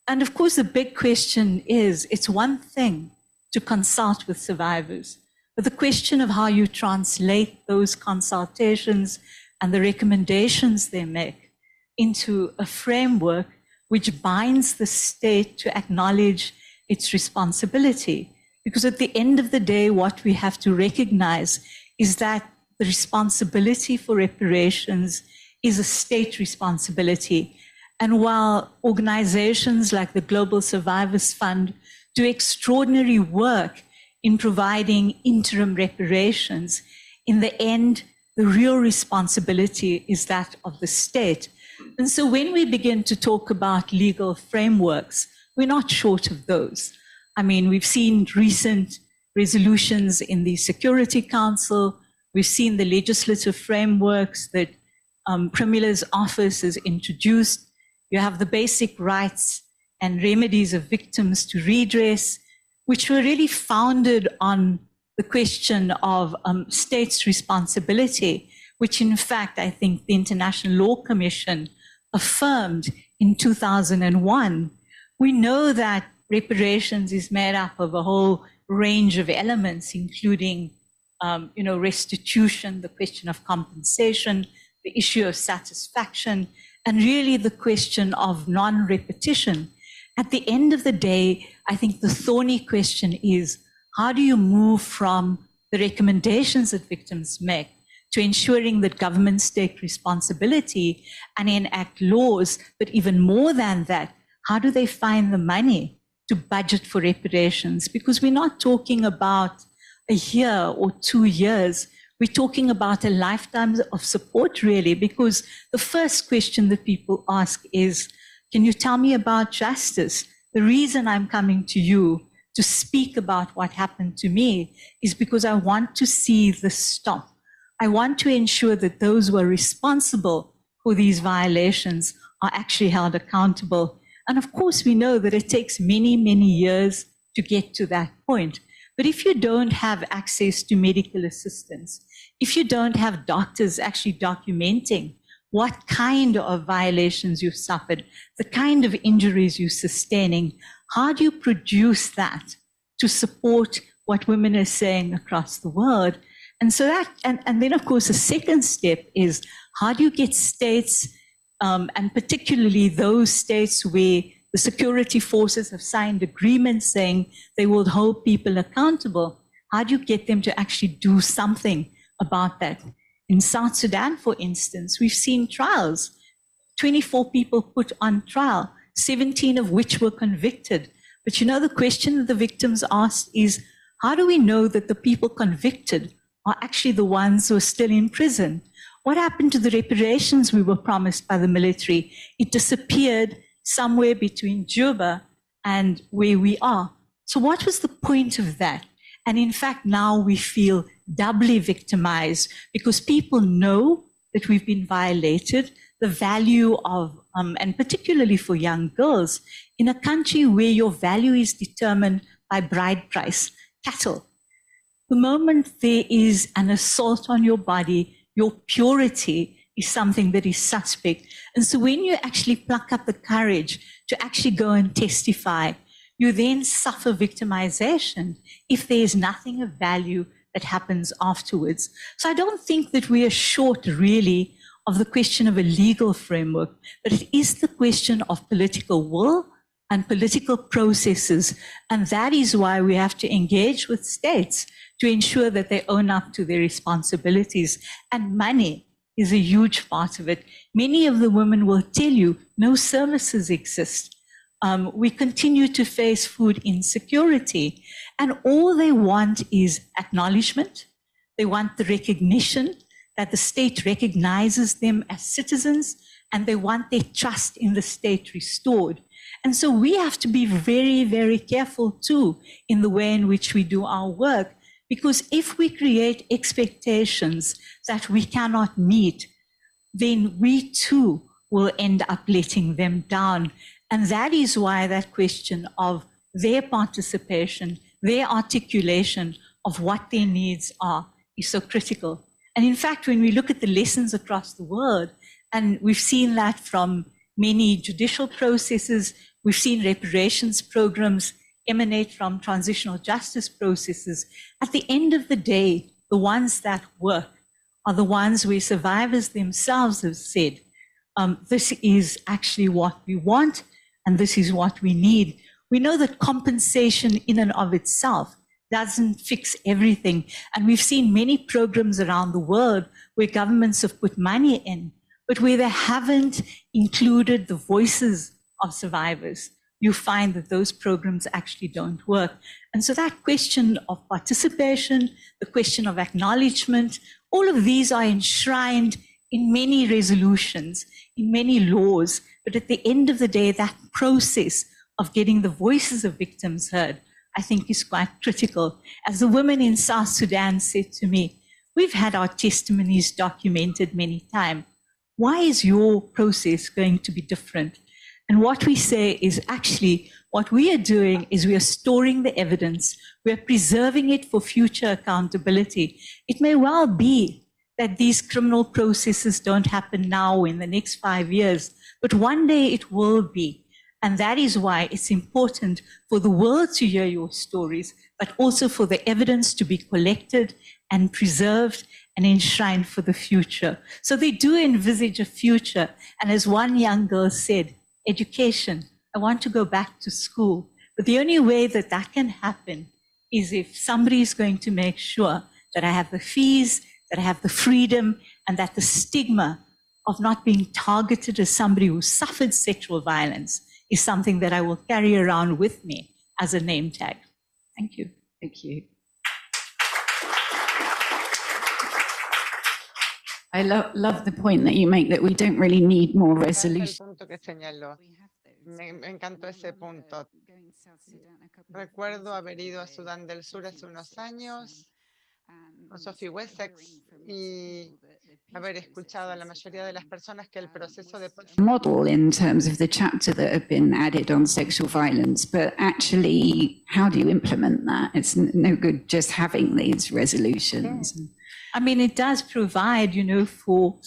And of course, the big question is, it's one thing to consult with survivors, but the question of how you translate those consultations and the recommendations they make into a framework which binds the state to acknowledge its responsibility. Because at the end of the day, what we have to recognize is that the responsibility for reparations is a state responsibility. And while organizations like the Global Survivors Fund do extraordinary work in providing interim reparations, in the end, the real responsibility is that of the state. And so when we begin to talk about legal frameworks, we're not short of those. I mean, we've seen recent resolutions in the Security Council. We've seen the legislative frameworks that Premier's office has introduced. You have the basic rights and remedies of victims to redress, which were really founded on the question of states' responsibility, which in fact, I think the International Law Commission affirmed in 2001. We know that reparations is made up of a whole range of elements, including restitution, the question of compensation, the issue of satisfaction, and really the question of non-repetition. At the end of the day, I think the thorny question is, how do you move from the recommendations that victims make to ensuring that governments take responsibility and enact laws, but even more than that, how do they find the money to budget for reparations? Because we're not talking about a year or 2 years. We're talking about a lifetime of support, really, because the first question that people ask is, can you tell me about justice? The reason I'm coming to you to speak about what happened to me is because I want to see this stop. I want to ensure that those who are responsible for these violations are actually held accountable. And of course, we know that it takes many, many years to get to that point. But if you don't have access to medical assistance, if you don't have doctors actually documenting what kind of violations you've suffered, the kind of injuries you're sustaining, how do you produce that to support what women are saying across the world? And so that, and then of course, the second step is, how do you get states, and particularly those states where the security forces have signed agreements saying they will hold people accountable, how do you get them to actually do something about that? In South Sudan, for instance, we've seen trials 24 people put on trial, 17 of which were convicted. But you know, the question that the victims asked is, how do we know that the people convicted are actually the ones who are still in prison? What happened to the reparations we were promised by the military? It disappeared somewhere between Juba and where we are. So what was the point of that? And in fact, now we feel doubly victimized because people know that we've been violated, the value of, and particularly for young girls, in a country where your value is determined by bride price, cattle. The moment there is an assault on your body, your purity is something that is suspect. And so when you actually pluck up the courage to actually go and testify, you then suffer victimization if there is nothing of value that happens afterwards. So I don't think that we are short really of the question of a legal framework, but it is the question of political will and political processes. And that is why we have to engage with states to ensure that they own up to their responsibilities. And money is a huge part of it. Many of the women will tell you no services exist. We continue to face food insecurity, and all they want is acknowledgement. They want the recognition that the state recognizes them as citizens, and they want their trust in the state restored. And so we have to be very, very careful too in the way in which we do our work, because if we create expectations that we cannot meet, then we too will end up letting them down. And that is why that question of their participation, their articulation of what their needs are is so critical. And in fact, when we look at the lessons across the world, and we've seen that from many judicial processes, we've seen reparations programs emanate from transitional justice processes. At the end of the day, the ones that work are the ones where survivors themselves have said, this is actually what we want, and this is what we need. We know that compensation in and of itself doesn't fix everything. And we've seen many programs around the world where governments have put money in, but where they haven't included the voices of survivors, you find that those programs actually don't work. And so that question of participation, the question of acknowledgement, all of these are enshrined in many resolutions, in many laws. But at the end of the day, that process of getting the voices of victims heard, I think is quite critical. As the women in South Sudan said to me, we've had our testimonies documented many times. Why is your process going to be different? And what we say is actually what we are doing is we are storing the evidence. We are preserving it for future accountability. It may well be that these criminal processes don't happen now in the next 5 years, but one day it will be. And that is why it's important for the world to hear your stories, but also for the evidence to be collected and preserved and enshrined for the future. So they do envisage a future. And as one young girl said, education, I want to go back to school. But the only way that that can happen is if somebody is going to make sure that I have the fees, that I have the freedom, and that the stigma of not being targeted as somebody who suffered sexual violence is something that I will carry around with me as a name tag. Thank you. Thank you. I love the point that you make that we don't really need more resolution. Me encantó ese punto. Recuerdo haber ido a Sudán del Sur hace unos años con Sophie Wessex y haber escuchado a la mayoría de las personas que el proceso de model in terms of the chapter that have been added on sexual violence, but actually, how do you implement that? It's no good just having these resolutions. I mean, it does provide, you know, for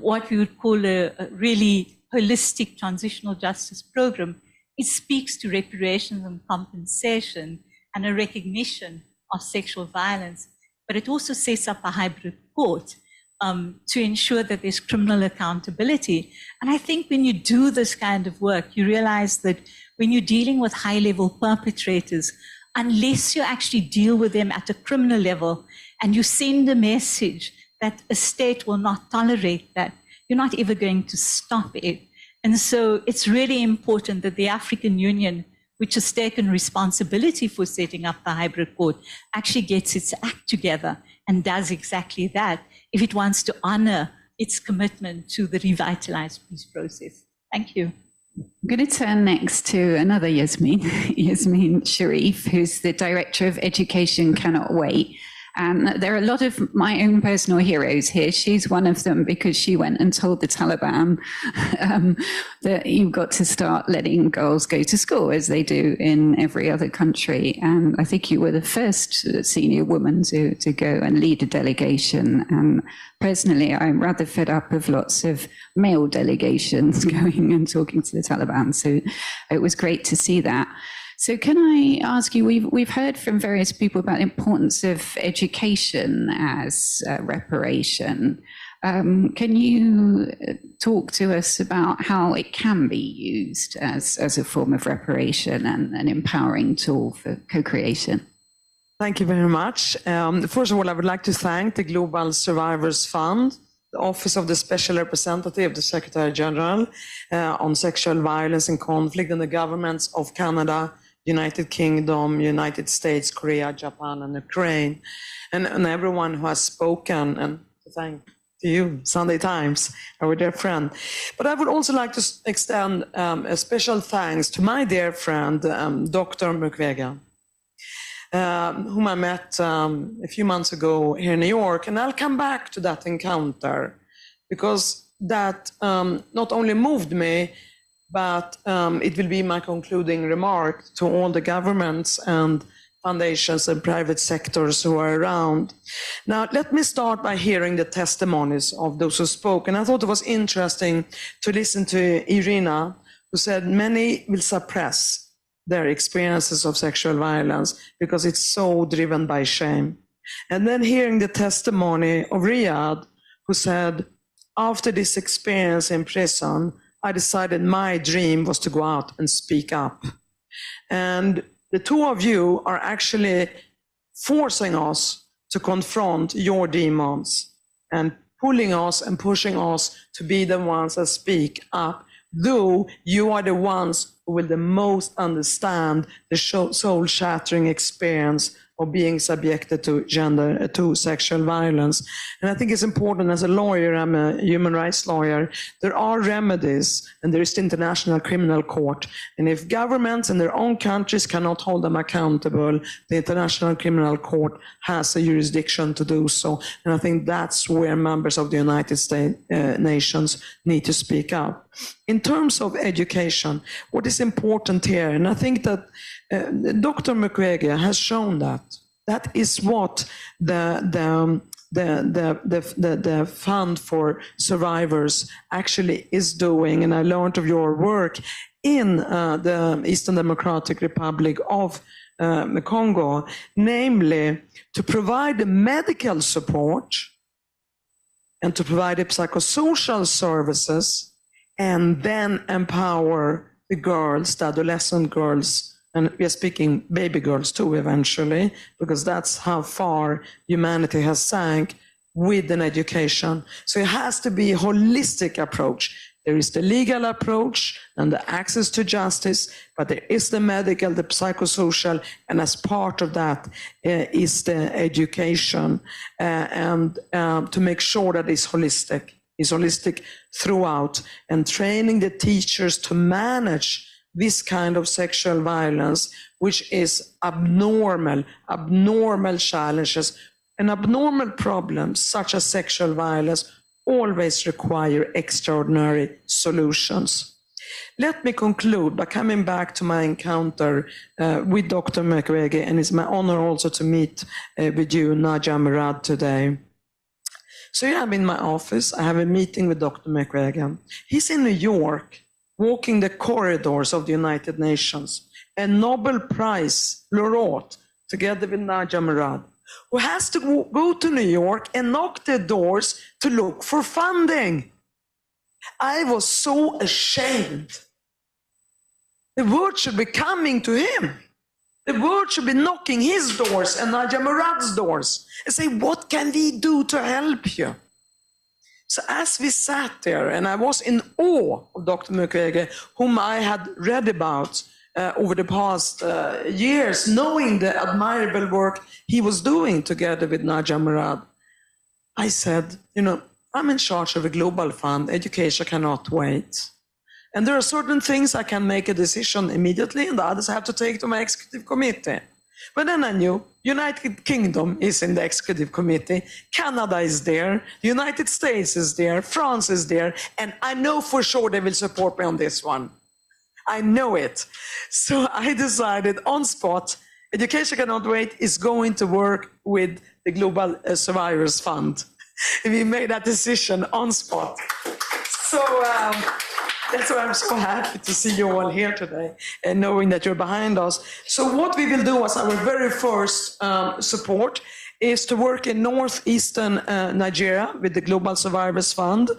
what we would call a really holistic transitional justice program. It speaks to reparations and compensation and a recognition of sexual violence, but it also sets up a hybrid court to ensure that there's criminal accountability. And I think when you do this kind of work, you realize that when you're dealing with high-level perpetrators, unless you actually deal with them at a criminal level and you send a message that a state will not tolerate that, you're not ever going to stop it. And so it's really important that the African Union, which has taken responsibility for setting up the hybrid court, actually gets its act together and does exactly that if it wants to honor its commitment to the revitalized peace process. Thank you. I'm going to turn next to another Yasmin, Yasmin Sharif, who's the Director of Education Cannot Wait. And there are a lot of my own personal heroes here. She's one of them because she went and told the Taliban that you've got to start letting girls go to school as they do in every other country. And I think you were the first senior woman to go and lead a delegation. And personally, I'm rather fed up of lots of male delegations going and talking to the Taliban. So it was great to see that. So can I ask you, we've heard from various people about the importance of education as reparation. Can you talk to us about how it can be used as a form of reparation and an empowering tool for co-creation? Thank you very much. First of all, I would like to thank the Global Survivors Fund, the Office of the Special Representative, the Secretary General on Sexual Violence and Conflict, and the governments of Canada, United Kingdom, United States, Korea, Japan, and Ukraine, and everyone who has spoken, and thank you, Sunday Times, our dear friend. But I would also like to extend a special thanks to my dear friend, Dr. Mukwege, whom I met a few months ago here in New York, and I'll come back to that encounter because that not only moved me, but it will be my concluding remark to all the governments and foundations and private sectors who are around. Now, let me start by hearing the testimonies of those who spoke. And I thought it was interesting to listen to Irina, who said many will suppress their experiences of sexual violence because it's so driven by shame. And then hearing the testimony of Riyadh, who said, after this experience in prison, I decided my dream was to go out and speak up. And the two of you are actually forcing us to confront your demons and pulling us and pushing us to be the ones that speak up, though you are the ones who will the most understand the soul-shattering experience of being subjected to sexual violence. And I think it's important, as a lawyer, I'm a human rights lawyer, there are remedies, and there is the International Criminal Court. And if governments in their own countries cannot hold them accountable, the International Criminal Court has a jurisdiction to do so. And I think that's where members of the United States nations need to speak up. In terms of education, what is important here, and I think that Dr. Mukwege has shown that is what the Fund for Survivors actually is doing. And I learned of your work in the Eastern Democratic Republic of Congo, namely to provide the medical support and to provide the psychosocial services, and then empower the girls, the adolescent girls, and we are speaking baby girls too eventually, because that's how far humanity has sank with an education. So it has to be a holistic approach. There is the legal approach and the access to justice, but there is the medical, the psychosocial, and as part of that is the education, and to make sure that it's holistic. Is holistic throughout, and training the teachers to manage this kind of sexual violence, which is abnormal challenges, and abnormal problems such as sexual violence always require extraordinary solutions. Let me conclude by coming back to my encounter with Dr. Mukwege, and it's my honor also to meet with you, Nadia Murad, today. So I'm in my office, I have a meeting with Dr. Mukwege. He's in New York, walking the corridors of the United Nations, a Nobel Prize laureate, together with Nadia Murad, who has to go to New York and knock the doors to look for funding. I was so ashamed. The word should be coming to him. The world should be knocking his doors and Nadia Murad's doors and say, what can we do to help you? So as we sat there, and I was in awe of Dr. Mukwege, whom I had read about over the past years, knowing the admirable work he was doing together with Nadia Murad, I said, you know, I'm in charge of a global fund. Education cannot wait. And there are certain things I can make a decision immediately, and the others I have to take to my executive committee. But then I knew United Kingdom is in the executive committee, Canada is there, the United States is there, France is there, and I know for sure they will support me on this one. I know it. So I decided on spot, Education Cannot Wait is going to work with the Global Survivors Fund. We made that decision on spot. So that's why I'm so happy to see you all here today and knowing that you're behind us. So what we will do as our very first support is to work in northeastern Nigeria with the Global Survivors Fund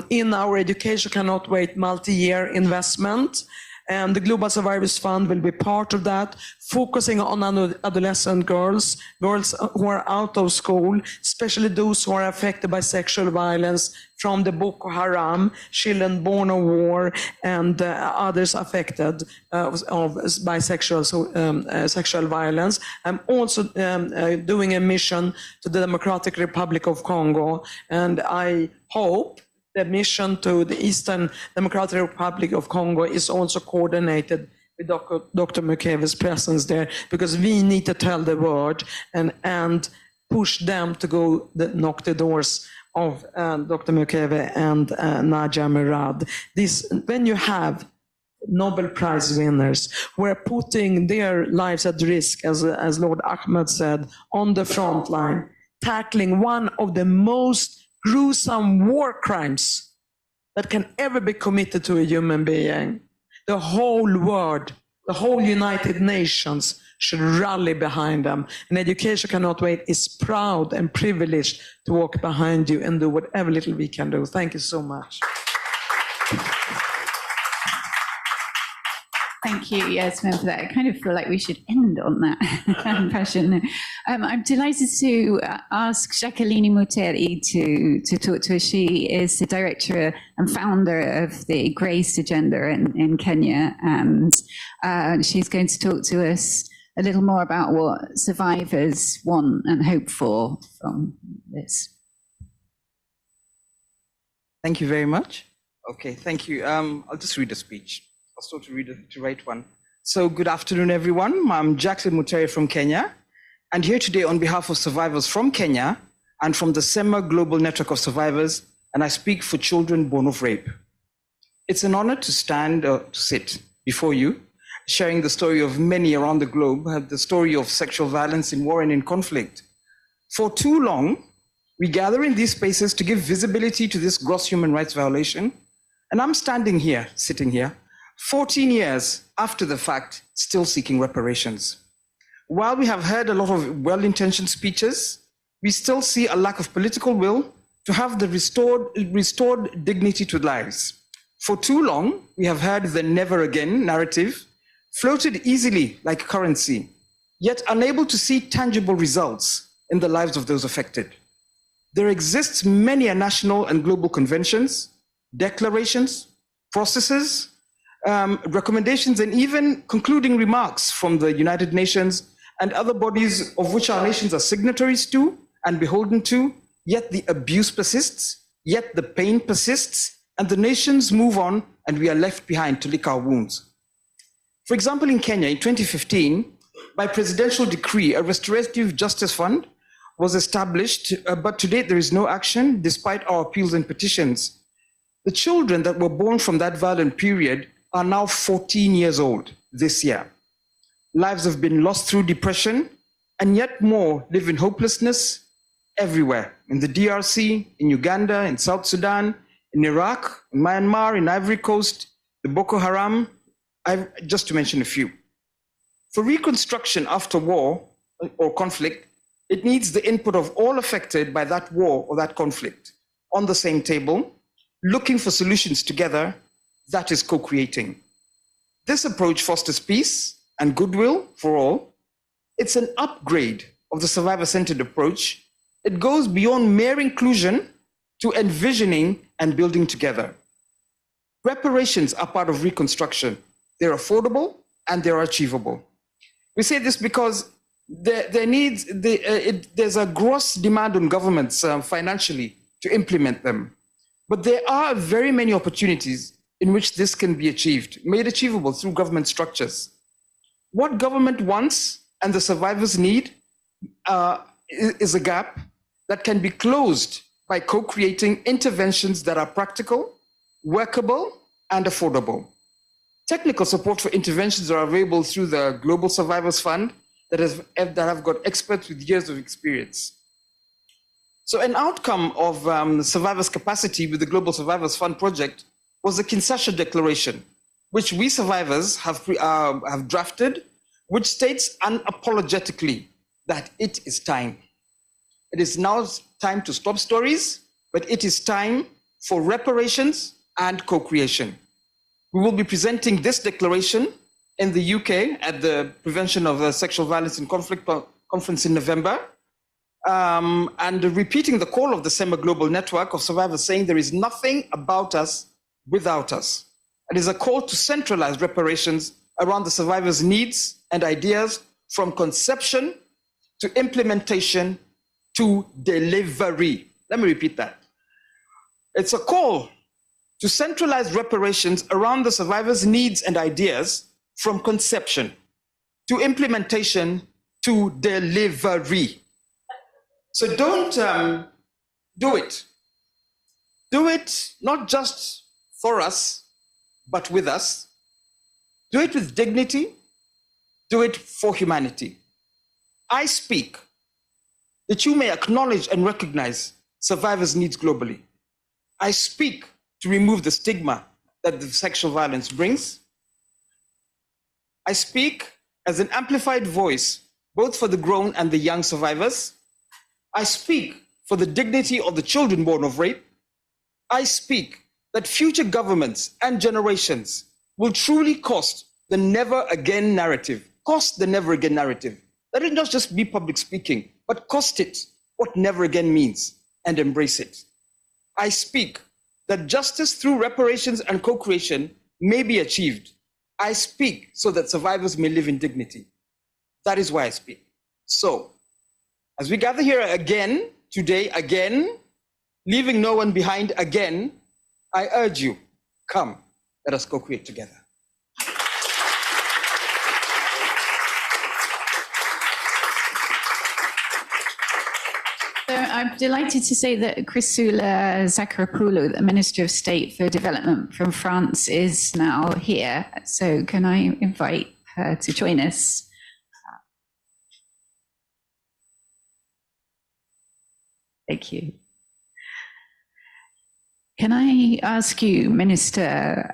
in our Education Cannot Wait multi-year investment. And the Global Survivors Fund will be part of that, focusing on adolescent girls who are out of school, especially those who are affected by sexual violence from the Boko Haram, children born of war, and others affected by sexual violence. I'm also doing a mission to the Democratic Republic of Congo, and I hope the mission to the Eastern Democratic Republic of Congo is also coordinated with Dr. Mukwege's presence there, because we need to tell the word and push them to go knock the doors of Dr. Mukwege and Nadia Murad. When you have Nobel Prize winners who are putting their lives at risk, as Lord Ahmed said, on the front line, tackling one of the most gruesome war crimes that can ever be committed to a human being. The whole world, the whole United Nations should rally behind them. And Education Cannot Wait is proud and privileged to walk behind you and do whatever little we can do. Thank you so much. Thank you, Yasmin, for that. I kind of feel like we should end on that impression. I'm delighted to ask Jacqueline Muteri to talk to us. She is the director and founder of the Grace Agenda in Kenya, and she's going to talk to us a little more about what survivors want and hope for from this. Thank you very much. Okay, thank you. I'll just read a speech. I'll start to write one. So good afternoon, everyone. I'm Jacqueline Muteri from Kenya, and here today on behalf of survivors from Kenya and from the SEMA Global Network of Survivors, and I speak for children born of rape. It's an honor to sit before you, sharing the story of many around the globe, the story of sexual violence in war and in conflict. For too long, we gather in these spaces to give visibility to this gross human rights violation, and I'm sitting here, 14 years after the fact, still seeking reparations. While we have heard a lot of well-intentioned speeches, we still see a lack of political will to have the restored dignity to lives. For too long, we have heard the never again narrative floated easily like currency, yet unable to see tangible results in the lives of those affected. There exists many national and global conventions, declarations, processes, recommendations, and even concluding remarks from the United Nations and other bodies of which our nations are signatories to and beholden to, yet the abuse persists, yet the pain persists, and the nations move on and we are left behind to lick our wounds. For example, in Kenya in 2015, by presidential decree, a restorative justice fund was established, but to date there is no action despite our appeals and petitions. The children that were born from that violent period are now 14 years old this year. Lives have been lost through depression, and yet more live in hopelessness everywhere, in the DRC, in Uganda, in South Sudan, in Iraq, in Myanmar, in Ivory Coast, the Boko Haram, just to mention a few. For reconstruction after war or conflict, it needs the input of all affected by that war or that conflict on the same table, looking for solutions together. That is co-creating. This approach fosters peace and goodwill for all. It's an upgrade of the survivor-centered approach. It goes beyond mere inclusion to envisioning and building together. Reparations are part of reconstruction. They're affordable and they're achievable. We say this because there's a gross demand on governments financially to implement them. But there are very many opportunities in which this can be achieved, made achievable through government structures. What government wants and the survivors need is a gap that can be closed by co-creating interventions that are practical, workable, and affordable. Technical support for interventions are available through the Global Survivors Fund that have got experts with years of experience. So an outcome of survivors' capacity with the Global Survivors Fund project was the Kinshasa Declaration, which we survivors have drafted, which states unapologetically that it is time. It is now time to stop stories, but it is time for reparations and co-creation. We will be presenting this declaration in the UK at the Prevention of Sexual Violence in Conflict conference in November, and repeating the call of the SEMA Global Network of Survivors, saying there is nothing about us without us. It is a call to centralize reparations around the survivors' needs and ideas from conception to implementation to delivery. Let me repeat that. It's a call to centralize reparations around the survivors' needs and ideas from conception to implementation to delivery. So don't do it. Do it not just for us, but with us. Do it with dignity. Do it for humanity. I speak that you may acknowledge and recognize survivors' needs globally. I speak to remove the stigma that the sexual violence brings. I speak as an amplified voice, both for the grown and the young survivors. I speak for the dignity of the children born of rape. I speak that future governments and generations will truly cost the never again narrative. Cost the never again narrative. Let it not just be public speaking, but cost it what never again means and embrace it. I speak that justice through reparations and co-creation may be achieved. I speak so that survivors may live in dignity. That is why I speak. So, as we gather here again, today again, leaving no one behind again, I urge you, come, let us co-create together. So I'm delighted to say that Chrysula Zacharopoulou, the Minister of State for Development from France, is now here. So can I invite her to join us? Thank you. Can I ask you, Minister,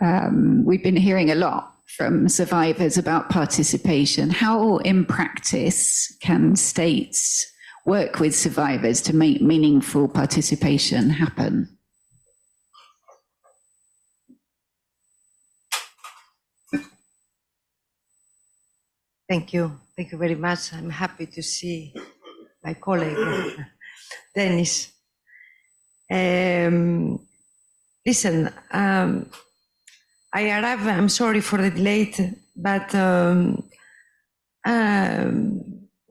we've been hearing a lot from survivors about participation. How in practice can states work with survivors to make meaningful participation happen? Thank you. Thank you very much. I'm happy to see my colleague, Dennis. Listen, I arrived, I'm sorry for the delay, but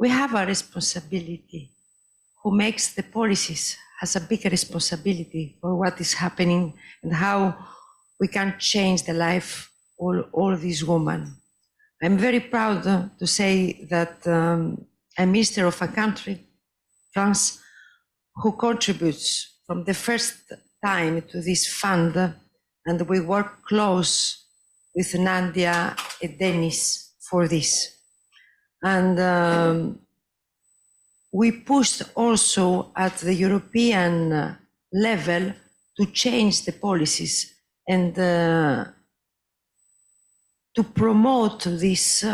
we have a responsibility. Who makes the policies has a bigger responsibility for what is happening and how we can change the life of all these women. I'm very proud to say that I'm minister of a country, France, who contributes from the first time to this fund, and we work close with Nadia and Dennis for this. And we pushed also at the European level to change the policies and to promote this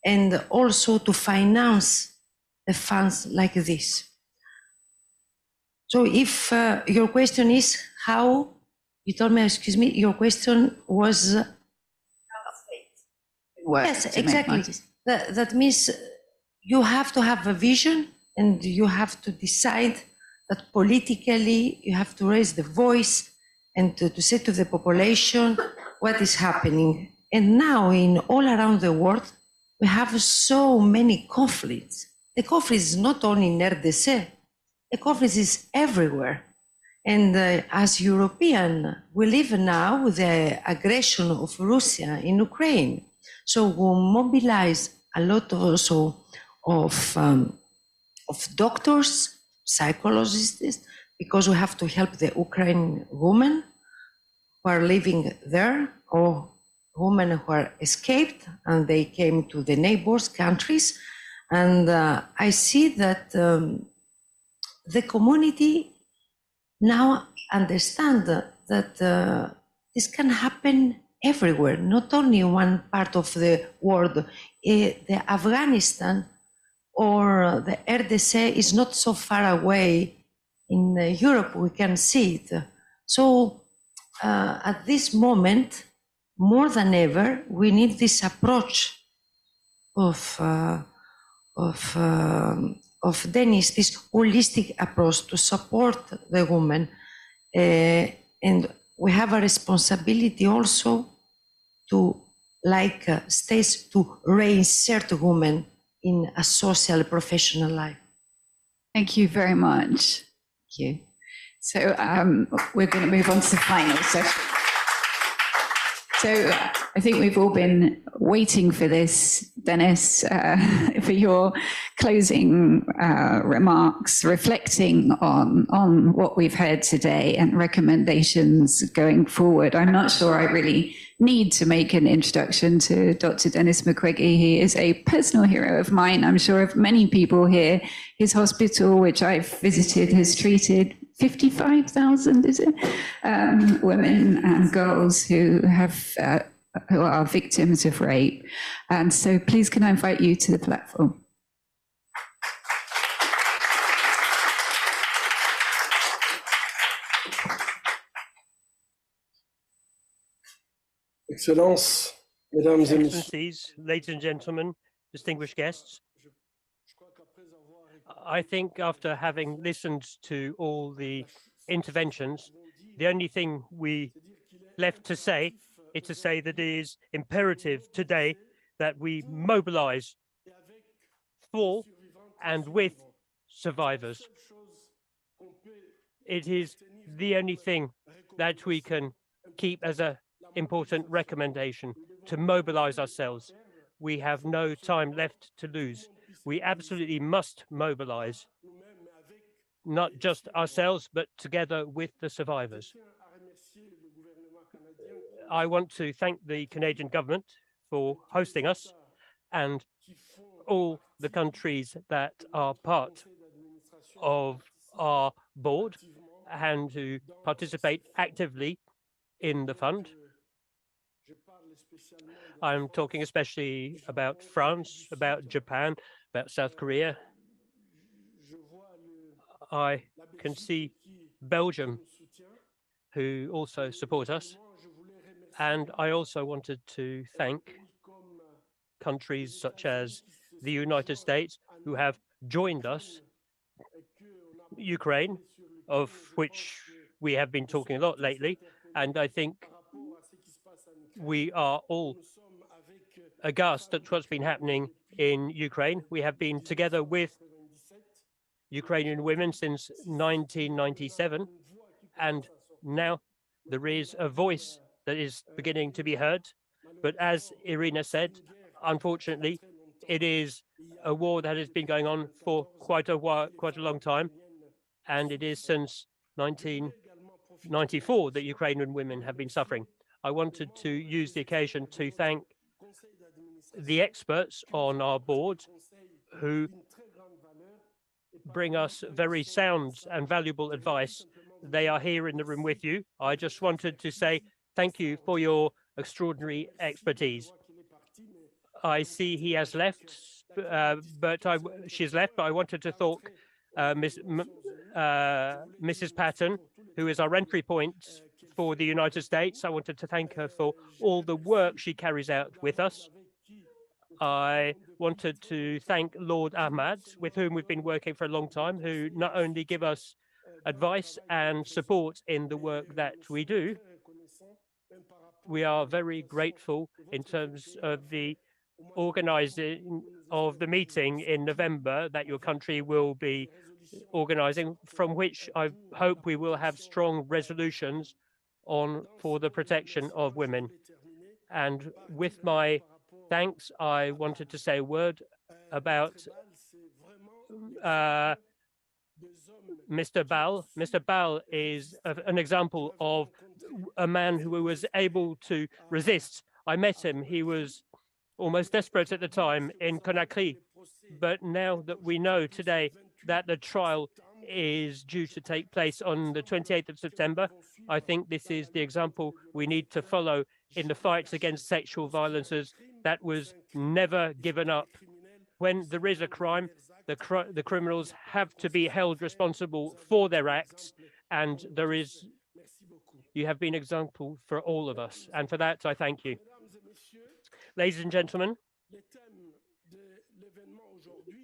and also to finance the funds like this. So if your question is how, you told me, excuse me, your question was... Yes, exactly. That means you have to have a vision and you have to decide that politically you have to raise the voice and to say to the population what is happening. And now in all around the world, we have so many conflicts. The conflict is not only in RDC, the conflict is everywhere. And as European, we live now with the aggression of Russia in Ukraine. So we mobilize a lot also of doctors, psychologists, because we have to help the Ukrainian women who are living there, or women who are escaped and they came to the neighbors countries. And I see that the community now understand that this can happen everywhere, not only in one part of the world. The Afghanistan or the RDC is not so far away. In Europe, we can see it. So at this moment, more than ever, we need this approach of Dennis, this holistic approach to support the woman. And we have a responsibility also to, like states, to reinsert women in a social professional life. Thank you very much. Thank you. So we're going to move on to the final session. So I think we've all been waiting for this, Dennis, for your closing remarks, reflecting on what we've heard today and recommendations going forward. I'm not sure I really need to make an introduction to Dr. Dennis Mukwege. He is a personal hero of mine. I'm sure of many people here. His hospital, which I've visited, has treated 55,000, is it, women and girls who are victims of rape. And so please can I invite you to the platform. Excellences, Mesdames et Messieurs. Excellencies, ladies and gentlemen, distinguished guests. I think after having listened to all the interventions, the only thing we left to say is to say that it is imperative today that we mobilize for and with survivors. It is the only thing that we can keep as an important recommendation, to mobilize ourselves. We have no time left to lose. We absolutely must mobilize, not just ourselves, but together with the survivors. I want to thank the Canadian government for hosting us and all the countries that are part of our board and who participate actively in the fund. I'm talking especially about France, about Japan, about South Korea. I can see Belgium, who also support us. And I also wanted to thank countries such as the United States, who have joined us, Ukraine, of which we have been talking a lot lately. And I think we are all aghast at what's been happening in Ukraine. We have been together with Ukrainian women since 1997, and now there is a voice that is beginning to be heard. But as Irina said, unfortunately, it is a war that has been going on for quite a while, quite a long time, and it is since 1994 that Ukrainian women have been suffering. I wanted to use the occasion to thank the experts on our board who bring us very sound and valuable advice. They are here in the room with you. I just wanted to say thank you for your extraordinary expertise. I see he has left, she's left, but I wanted to thank Mrs. Patton, who is our entry point for the United States. I wanted to thank her for all the work she carries out with us. I wanted to thank Lord Ahmad, with whom we've been working for a long time, who not only give us advice and support in the work that we do. We are very grateful in terms of the organizing of the meeting in November that your country will be organizing, from which I hope we will have strong resolutions for the protection of women. And with my thanks, I wanted to say a word about Mr. Bal. Mr. Bal is an example of a man who was able to resist. I met him. He was almost desperate at the time in Conakry. But now that we know today that the trial is due to take place on the 28th of September, I think this is the example we need to follow in the fights against sexual violences that was never given up. When there is a crime, the criminals have to be held responsible for their acts, and you have been an example for all of us, and for that I thank you. Ladies and gentlemen,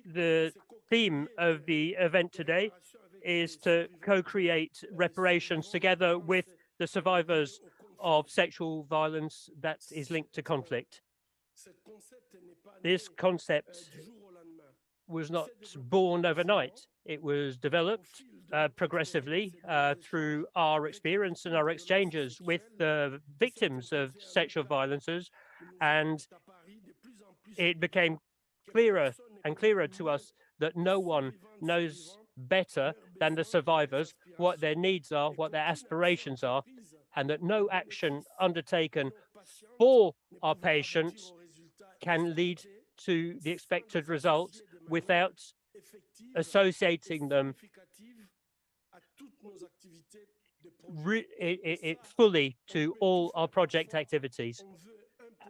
the theme of the event today is to co-create reparations together with the survivors of sexual violence that is linked to conflict. This concept was not born overnight. It was developed progressively through our experience and our exchanges with the victims of sexual violences, and it became clearer and clearer to us that no one knows better than the survivors what their needs are, what their aspirations are, and that no action undertaken for our patients can lead to the expected result without associating them fully to all our project activities.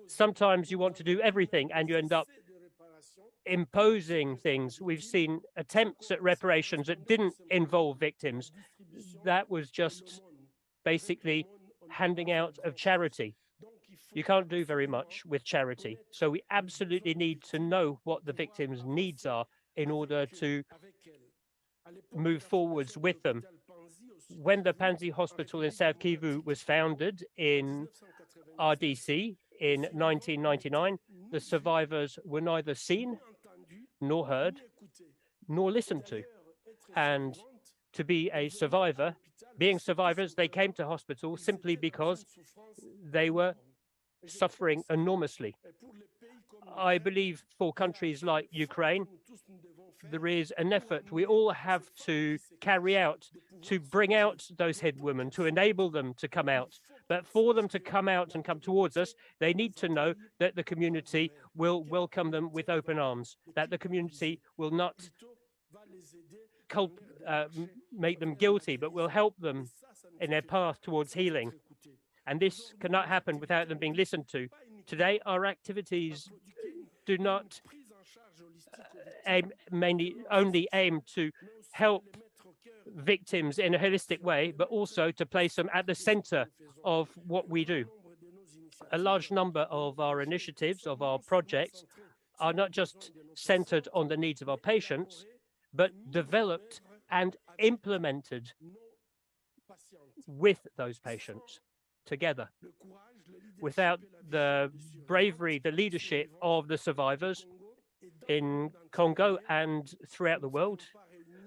Sometimes you want to do everything and you end up imposing things. We've seen attempts at reparations that didn't involve victims. That was just basically handing out of charity. You can't do very much with charity. So we absolutely need to know what the victims' needs are in order to move forwards with them. When the Panzi Hospital in South Kivu was founded in RDC in 1999, the survivors were neither seen, nor heard, nor listened to. And to be a survivor, being survivors, they came to hospital simply because they were suffering enormously. I believe for countries like Ukraine, there is an effort we all have to carry out to bring out those head women, to enable them to come out. But for them to come out and come towards us, they need to know that the community will welcome them with open arms, that the community will not make them guilty, but will help them in their path towards healing. And this cannot happen without them being listened to. Today, our activities do not only aim to help victims in a holistic way, but also to place them at the center of what we do. A large number of our initiatives, of our projects, are not just centered on the needs of our patients, but developed and implemented with those patients together. Without the bravery, the leadership of the survivors in Congo and throughout the world,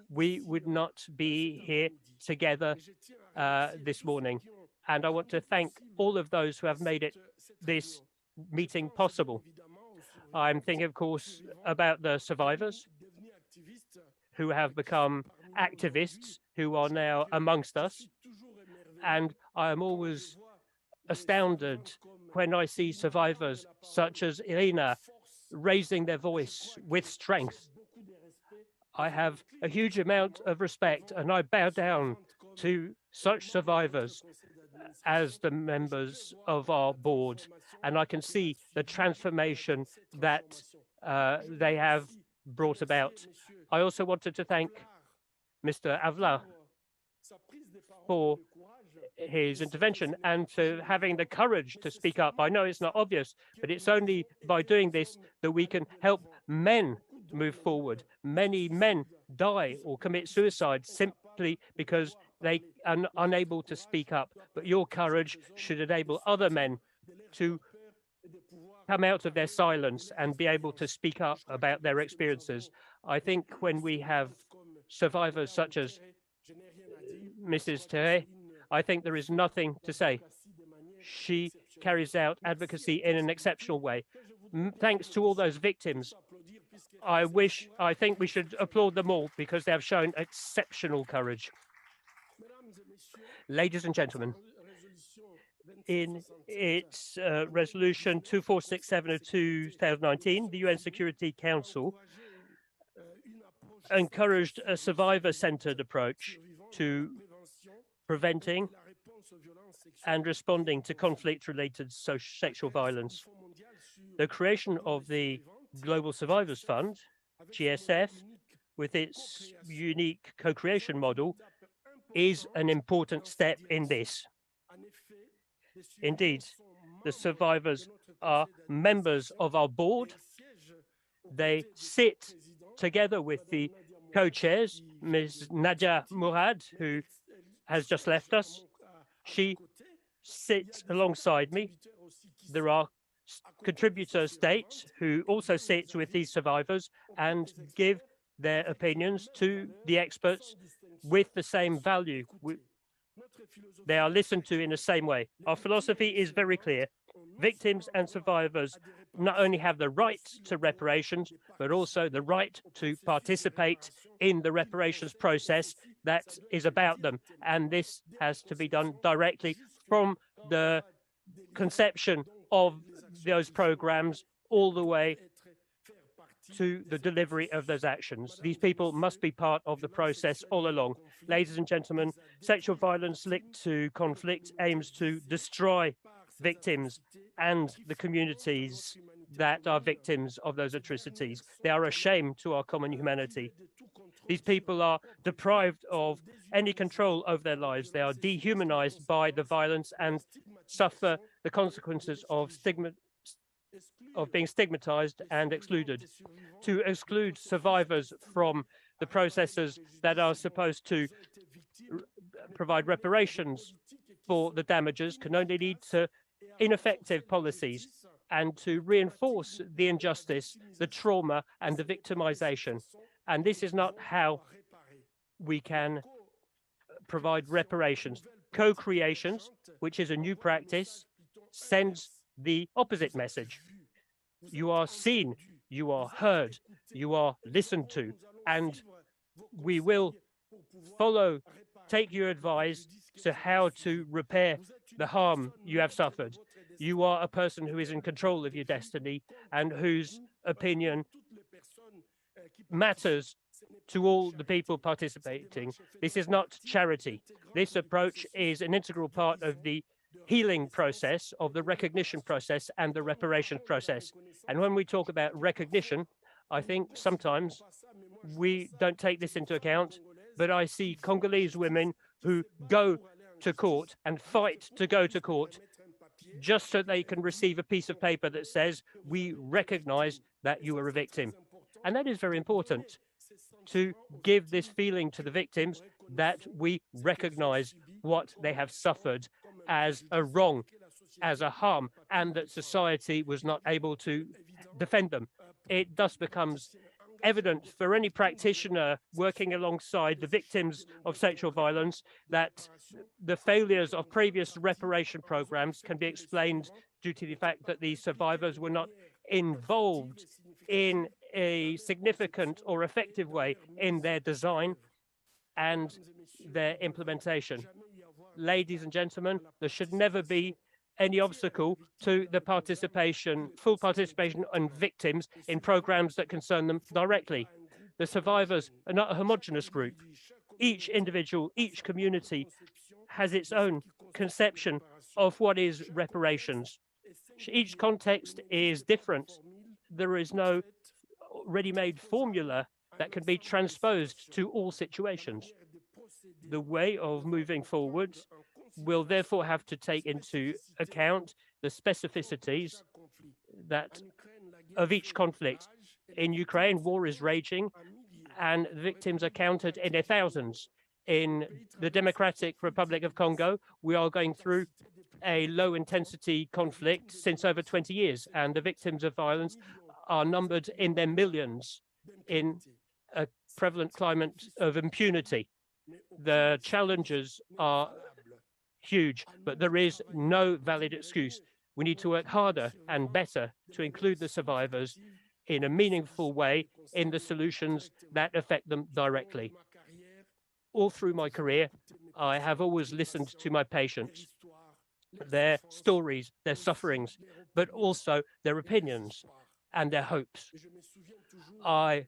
we would not be here together this morning. And I want to thank all of those who have made this meeting possible. I'm thinking, of course, about the survivors who have become activists, who are now amongst us. And I am always astounded when I see survivors such as Irina raising their voice with strength. I have a huge amount of respect, and I bow down to such survivors as the members of our board, and I can see the transformation that they have brought about. I also wanted to thank Mr. Avla for his intervention and for having the courage to speak up. I know it's not obvious, but it's only by doing this that we can help men move forward. Many men die or commit suicide simply because they are unable to speak up. But your courage should enable other men to come out of their silence and be able to speak up about their experiences. I think when we have survivors such as Mrs. Terre, I think there is nothing to say. She carries out advocacy in an exceptional way. Thanks to all those victims, I think we should applaud them all because they have shown exceptional courage. Ladies and gentlemen, in its resolution 2467 of 2019, the UN Security Council encouraged a survivor-centered approach to preventing and responding to conflict-related sexual violence. The creation of the Global Survivors Fund, GSF, with its unique co-creation model, is an important step in this. Indeed, the survivors are members of our board. They sit together with the co-chairs, Ms. Nadia Murad, who has just left us. She sits alongside me. There are contributor states who also sit with these survivors and give their opinions to the experts with the same value. They are listened to in the same way. Our philosophy is very clear. Victims and survivors not only have the right to reparations, but also the right to participate in the reparations process that is about them. And this has to be done directly from the conception of those programs all the way to the delivery of those actions. These people must be part of the process all along. Ladies and gentlemen, sexual violence linked to conflict aims to destroy victims and the communities that are victims of those atrocities. They are a shame to our common humanity. These people are deprived of any control over their lives. They are dehumanized by the violence and suffer the consequences of being stigmatized and excluded. To exclude survivors from the processes that are supposed to provide reparations for the damages can only lead to ineffective policies and to reinforce the injustice, the trauma, and the victimization. And this is not how we can provide reparations. Co-creations, which is a new practice, sends the opposite message. You are seen, you are heard, you are listened to, and we will take your advice to how to repair the harm you have suffered. You are a person who is in control of your destiny and whose opinion matters to all the people participating. This is not charity. This approach is an integral part of the healing process, of the recognition process and the reparation process. And when we talk about recognition, I think sometimes we don't take this into account, but I see Congolese women who go to court and fight to go to court just so they can receive a piece of paper that says, we recognize that you are a victim. And that is very important, to give this feeling to the victims that we recognize what they have suffered as a wrong, as a harm, and that society was not able to defend them. It thus becomes evident for any practitioner working alongside the victims of sexual violence that the failures of previous reparation programs can be explained due to the fact that the survivors were not involved in a significant or effective way in their design and their implementation. Ladies and gentlemen, there should never be any obstacle to the full participation and victims in programs that concern them directly. The survivors are not a homogenous group. Each individual, each community has its own conception of what is reparations. Each context is different. There is no ready-made formula that can be transposed to all situations. The way of moving forward will therefore have to take into account the specificities of each conflict. In Ukraine, war is raging and victims are counted in their thousands. In the Democratic Republic of Congo, we are going through a low-intensity conflict since over 20 years, and the victims of violence are numbered in their millions in a prevalent climate of impunity. The challenges are huge, but there is no valid excuse. We need to work harder and better to include the survivors in a meaningful way in the solutions that affect them directly. All through my career, I have always listened to my patients, their stories, their sufferings, but also their opinions and their hopes. I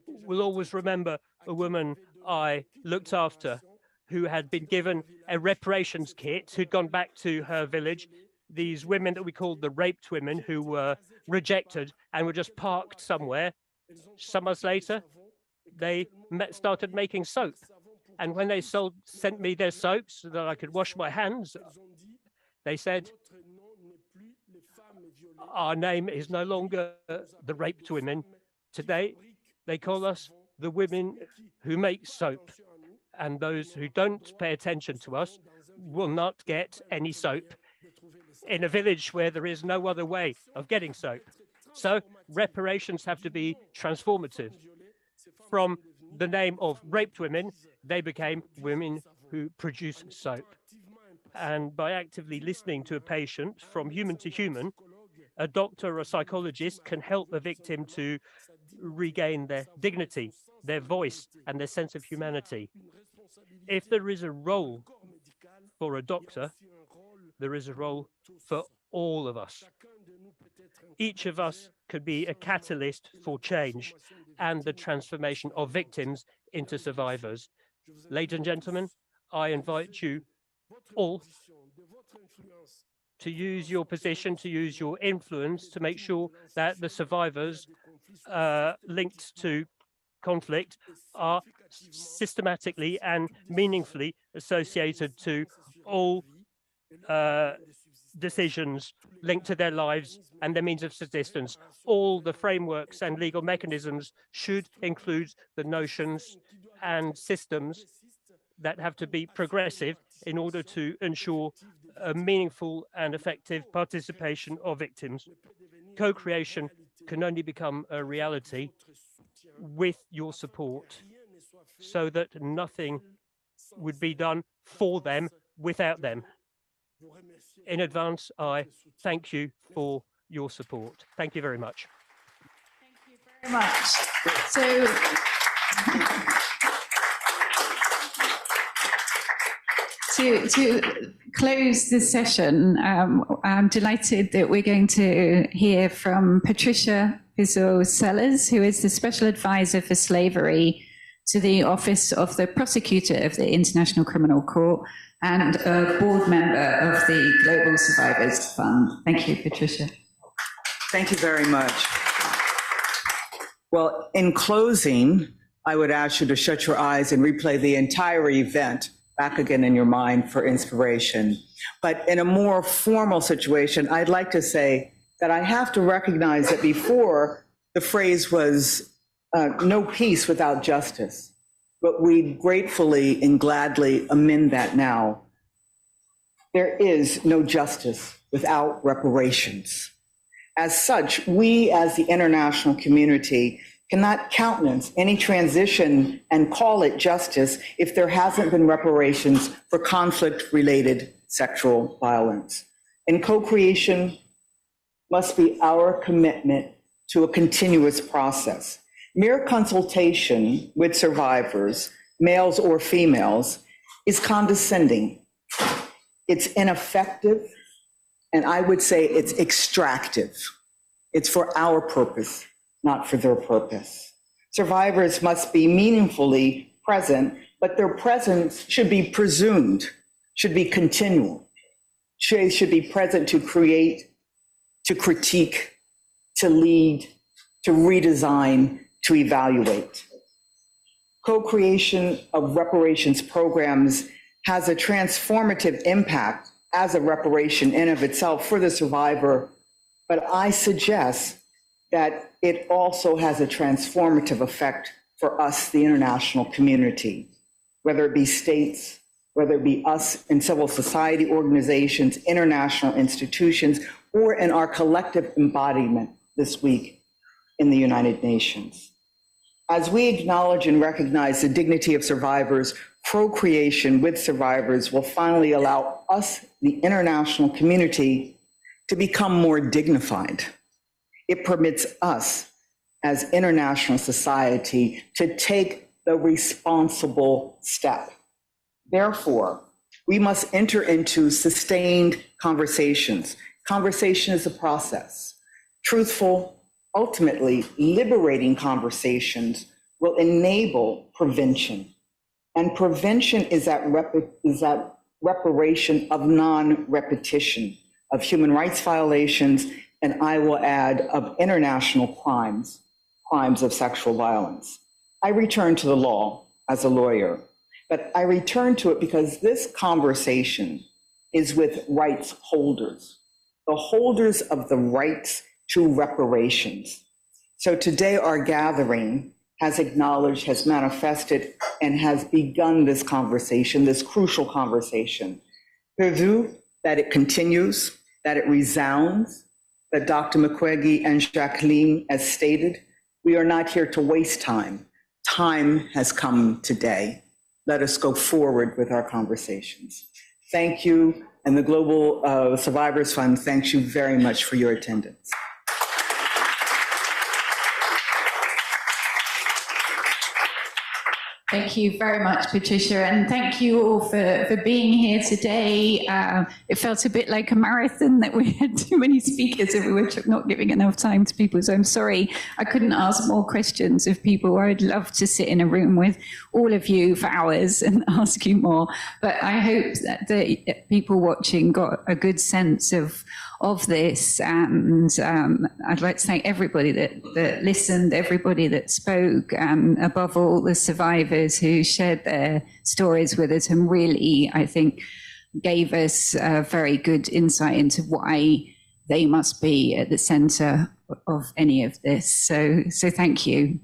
will always remember a woman I looked after who had been given a reparations kit, who'd gone back to her village. These women that we called the raped women, who were rejected and were just parked somewhere. Some months later, they started making soap. And when they sent me their soaps so that I could wash my hands, they said, our name is no longer the raped women. Today, they call us the women who make soap. And those who don't pay attention to us will not get any soap in a village where there is no other way of getting soap. So reparations have to be transformative. From the name of raped women, they became women who produce soap. And by actively listening to a patient from human to human, a doctor or a psychologist can help a victim to regain their dignity, their voice, and their sense of humanity. If there is a role for a doctor, there is a role for all of us. Each of us could be a catalyst for change and the transformation of victims into survivors. Ladies and gentlemen, I invite you all to use your position, to use your influence to make sure that the survivors linked to conflict are systematically and meaningfully associated to all decisions linked to their lives and their means of subsistence. All the frameworks and legal mechanisms should include the notions and systems that have to be progressive in order to ensure a meaningful and effective participation of victims. Co-creation can only become a reality with your support, so that nothing would be done for them without them. In advance, I thank you for your support. Thank you very much. Very much. So, to close this session, I'm delighted that we're going to hear from Patricia Vizor-Sellers, who is the Special Advisor for Slavery to the Office of the Prosecutor of the International Criminal Court and a board member of the Global Survivors Fund. Thank you, Patricia. Thank you very much. Well, in closing, I would ask you to shut your eyes and replay the entire event back again in your mind for inspiration. But in a more formal situation, I'd like to say that I have to recognize that before the phrase was no peace without justice, but we gratefully and gladly amend that now. There is no justice without reparations. As such, we as the international community cannot countenance any transition and call it justice if there hasn't been reparations for conflict-related sexual violence. And co-creation must be our commitment to a continuous process. Mere consultation with survivors, males or females, is condescending. It's ineffective, and I would say it's extractive. It's for our purpose, not for their purpose. Survivors must be meaningfully present, but their presence should be presumed, should be continual. They should be present to create, to critique, to lead, to redesign, to evaluate. Co-creation of reparations programs has a transformative impact as a reparation in of itself for the survivor, but I suggest that it also has a transformative effect for us, the international community. whether it be states, whether it be us in civil society organizations, international institutions, or in our collective embodiment this week in the United Nations. As we acknowledge and recognize the dignity of survivors, procreation with survivors will finally allow us, the international community, to become more dignified. It permits us as international society to take the responsible step. Therefore, we must enter into sustained conversations. Conversation is a process. Truthful, ultimately liberating conversations will enable prevention. And prevention is that reparation of non-repetition of human rights violations, and I will add of international crimes, crimes of sexual violence. I return to the law as a lawyer, but I return to it because this conversation is with rights holders, the holders of the rights to reparations. So today our gathering has acknowledged, has manifested, and has begun this conversation, this crucial conversation. Pourvu that it continues, that it resounds, that Dr. Mukwege and Jacqueline, as stated, we are not here to waste time. Time has come today. Let us go forward with our conversations. Thank you, and the Global Survivors Fund thanks you very much for your attendance. Thank you very much, Patricia, and thank you all for being here today. It felt a bit like a marathon that we had too many speakers and we were not giving enough time to people, so I'm sorry I couldn't ask more questions of people. I'd love to sit in a room with all of you for hours and ask you more, but I hope that the people watching got a good sense of this, and I'd like to thank everybody that listened, everybody that spoke, and above all the survivors who shared their stories with us and really, I think, gave us a very good insight into why they must be at the center of any of this. So thank you.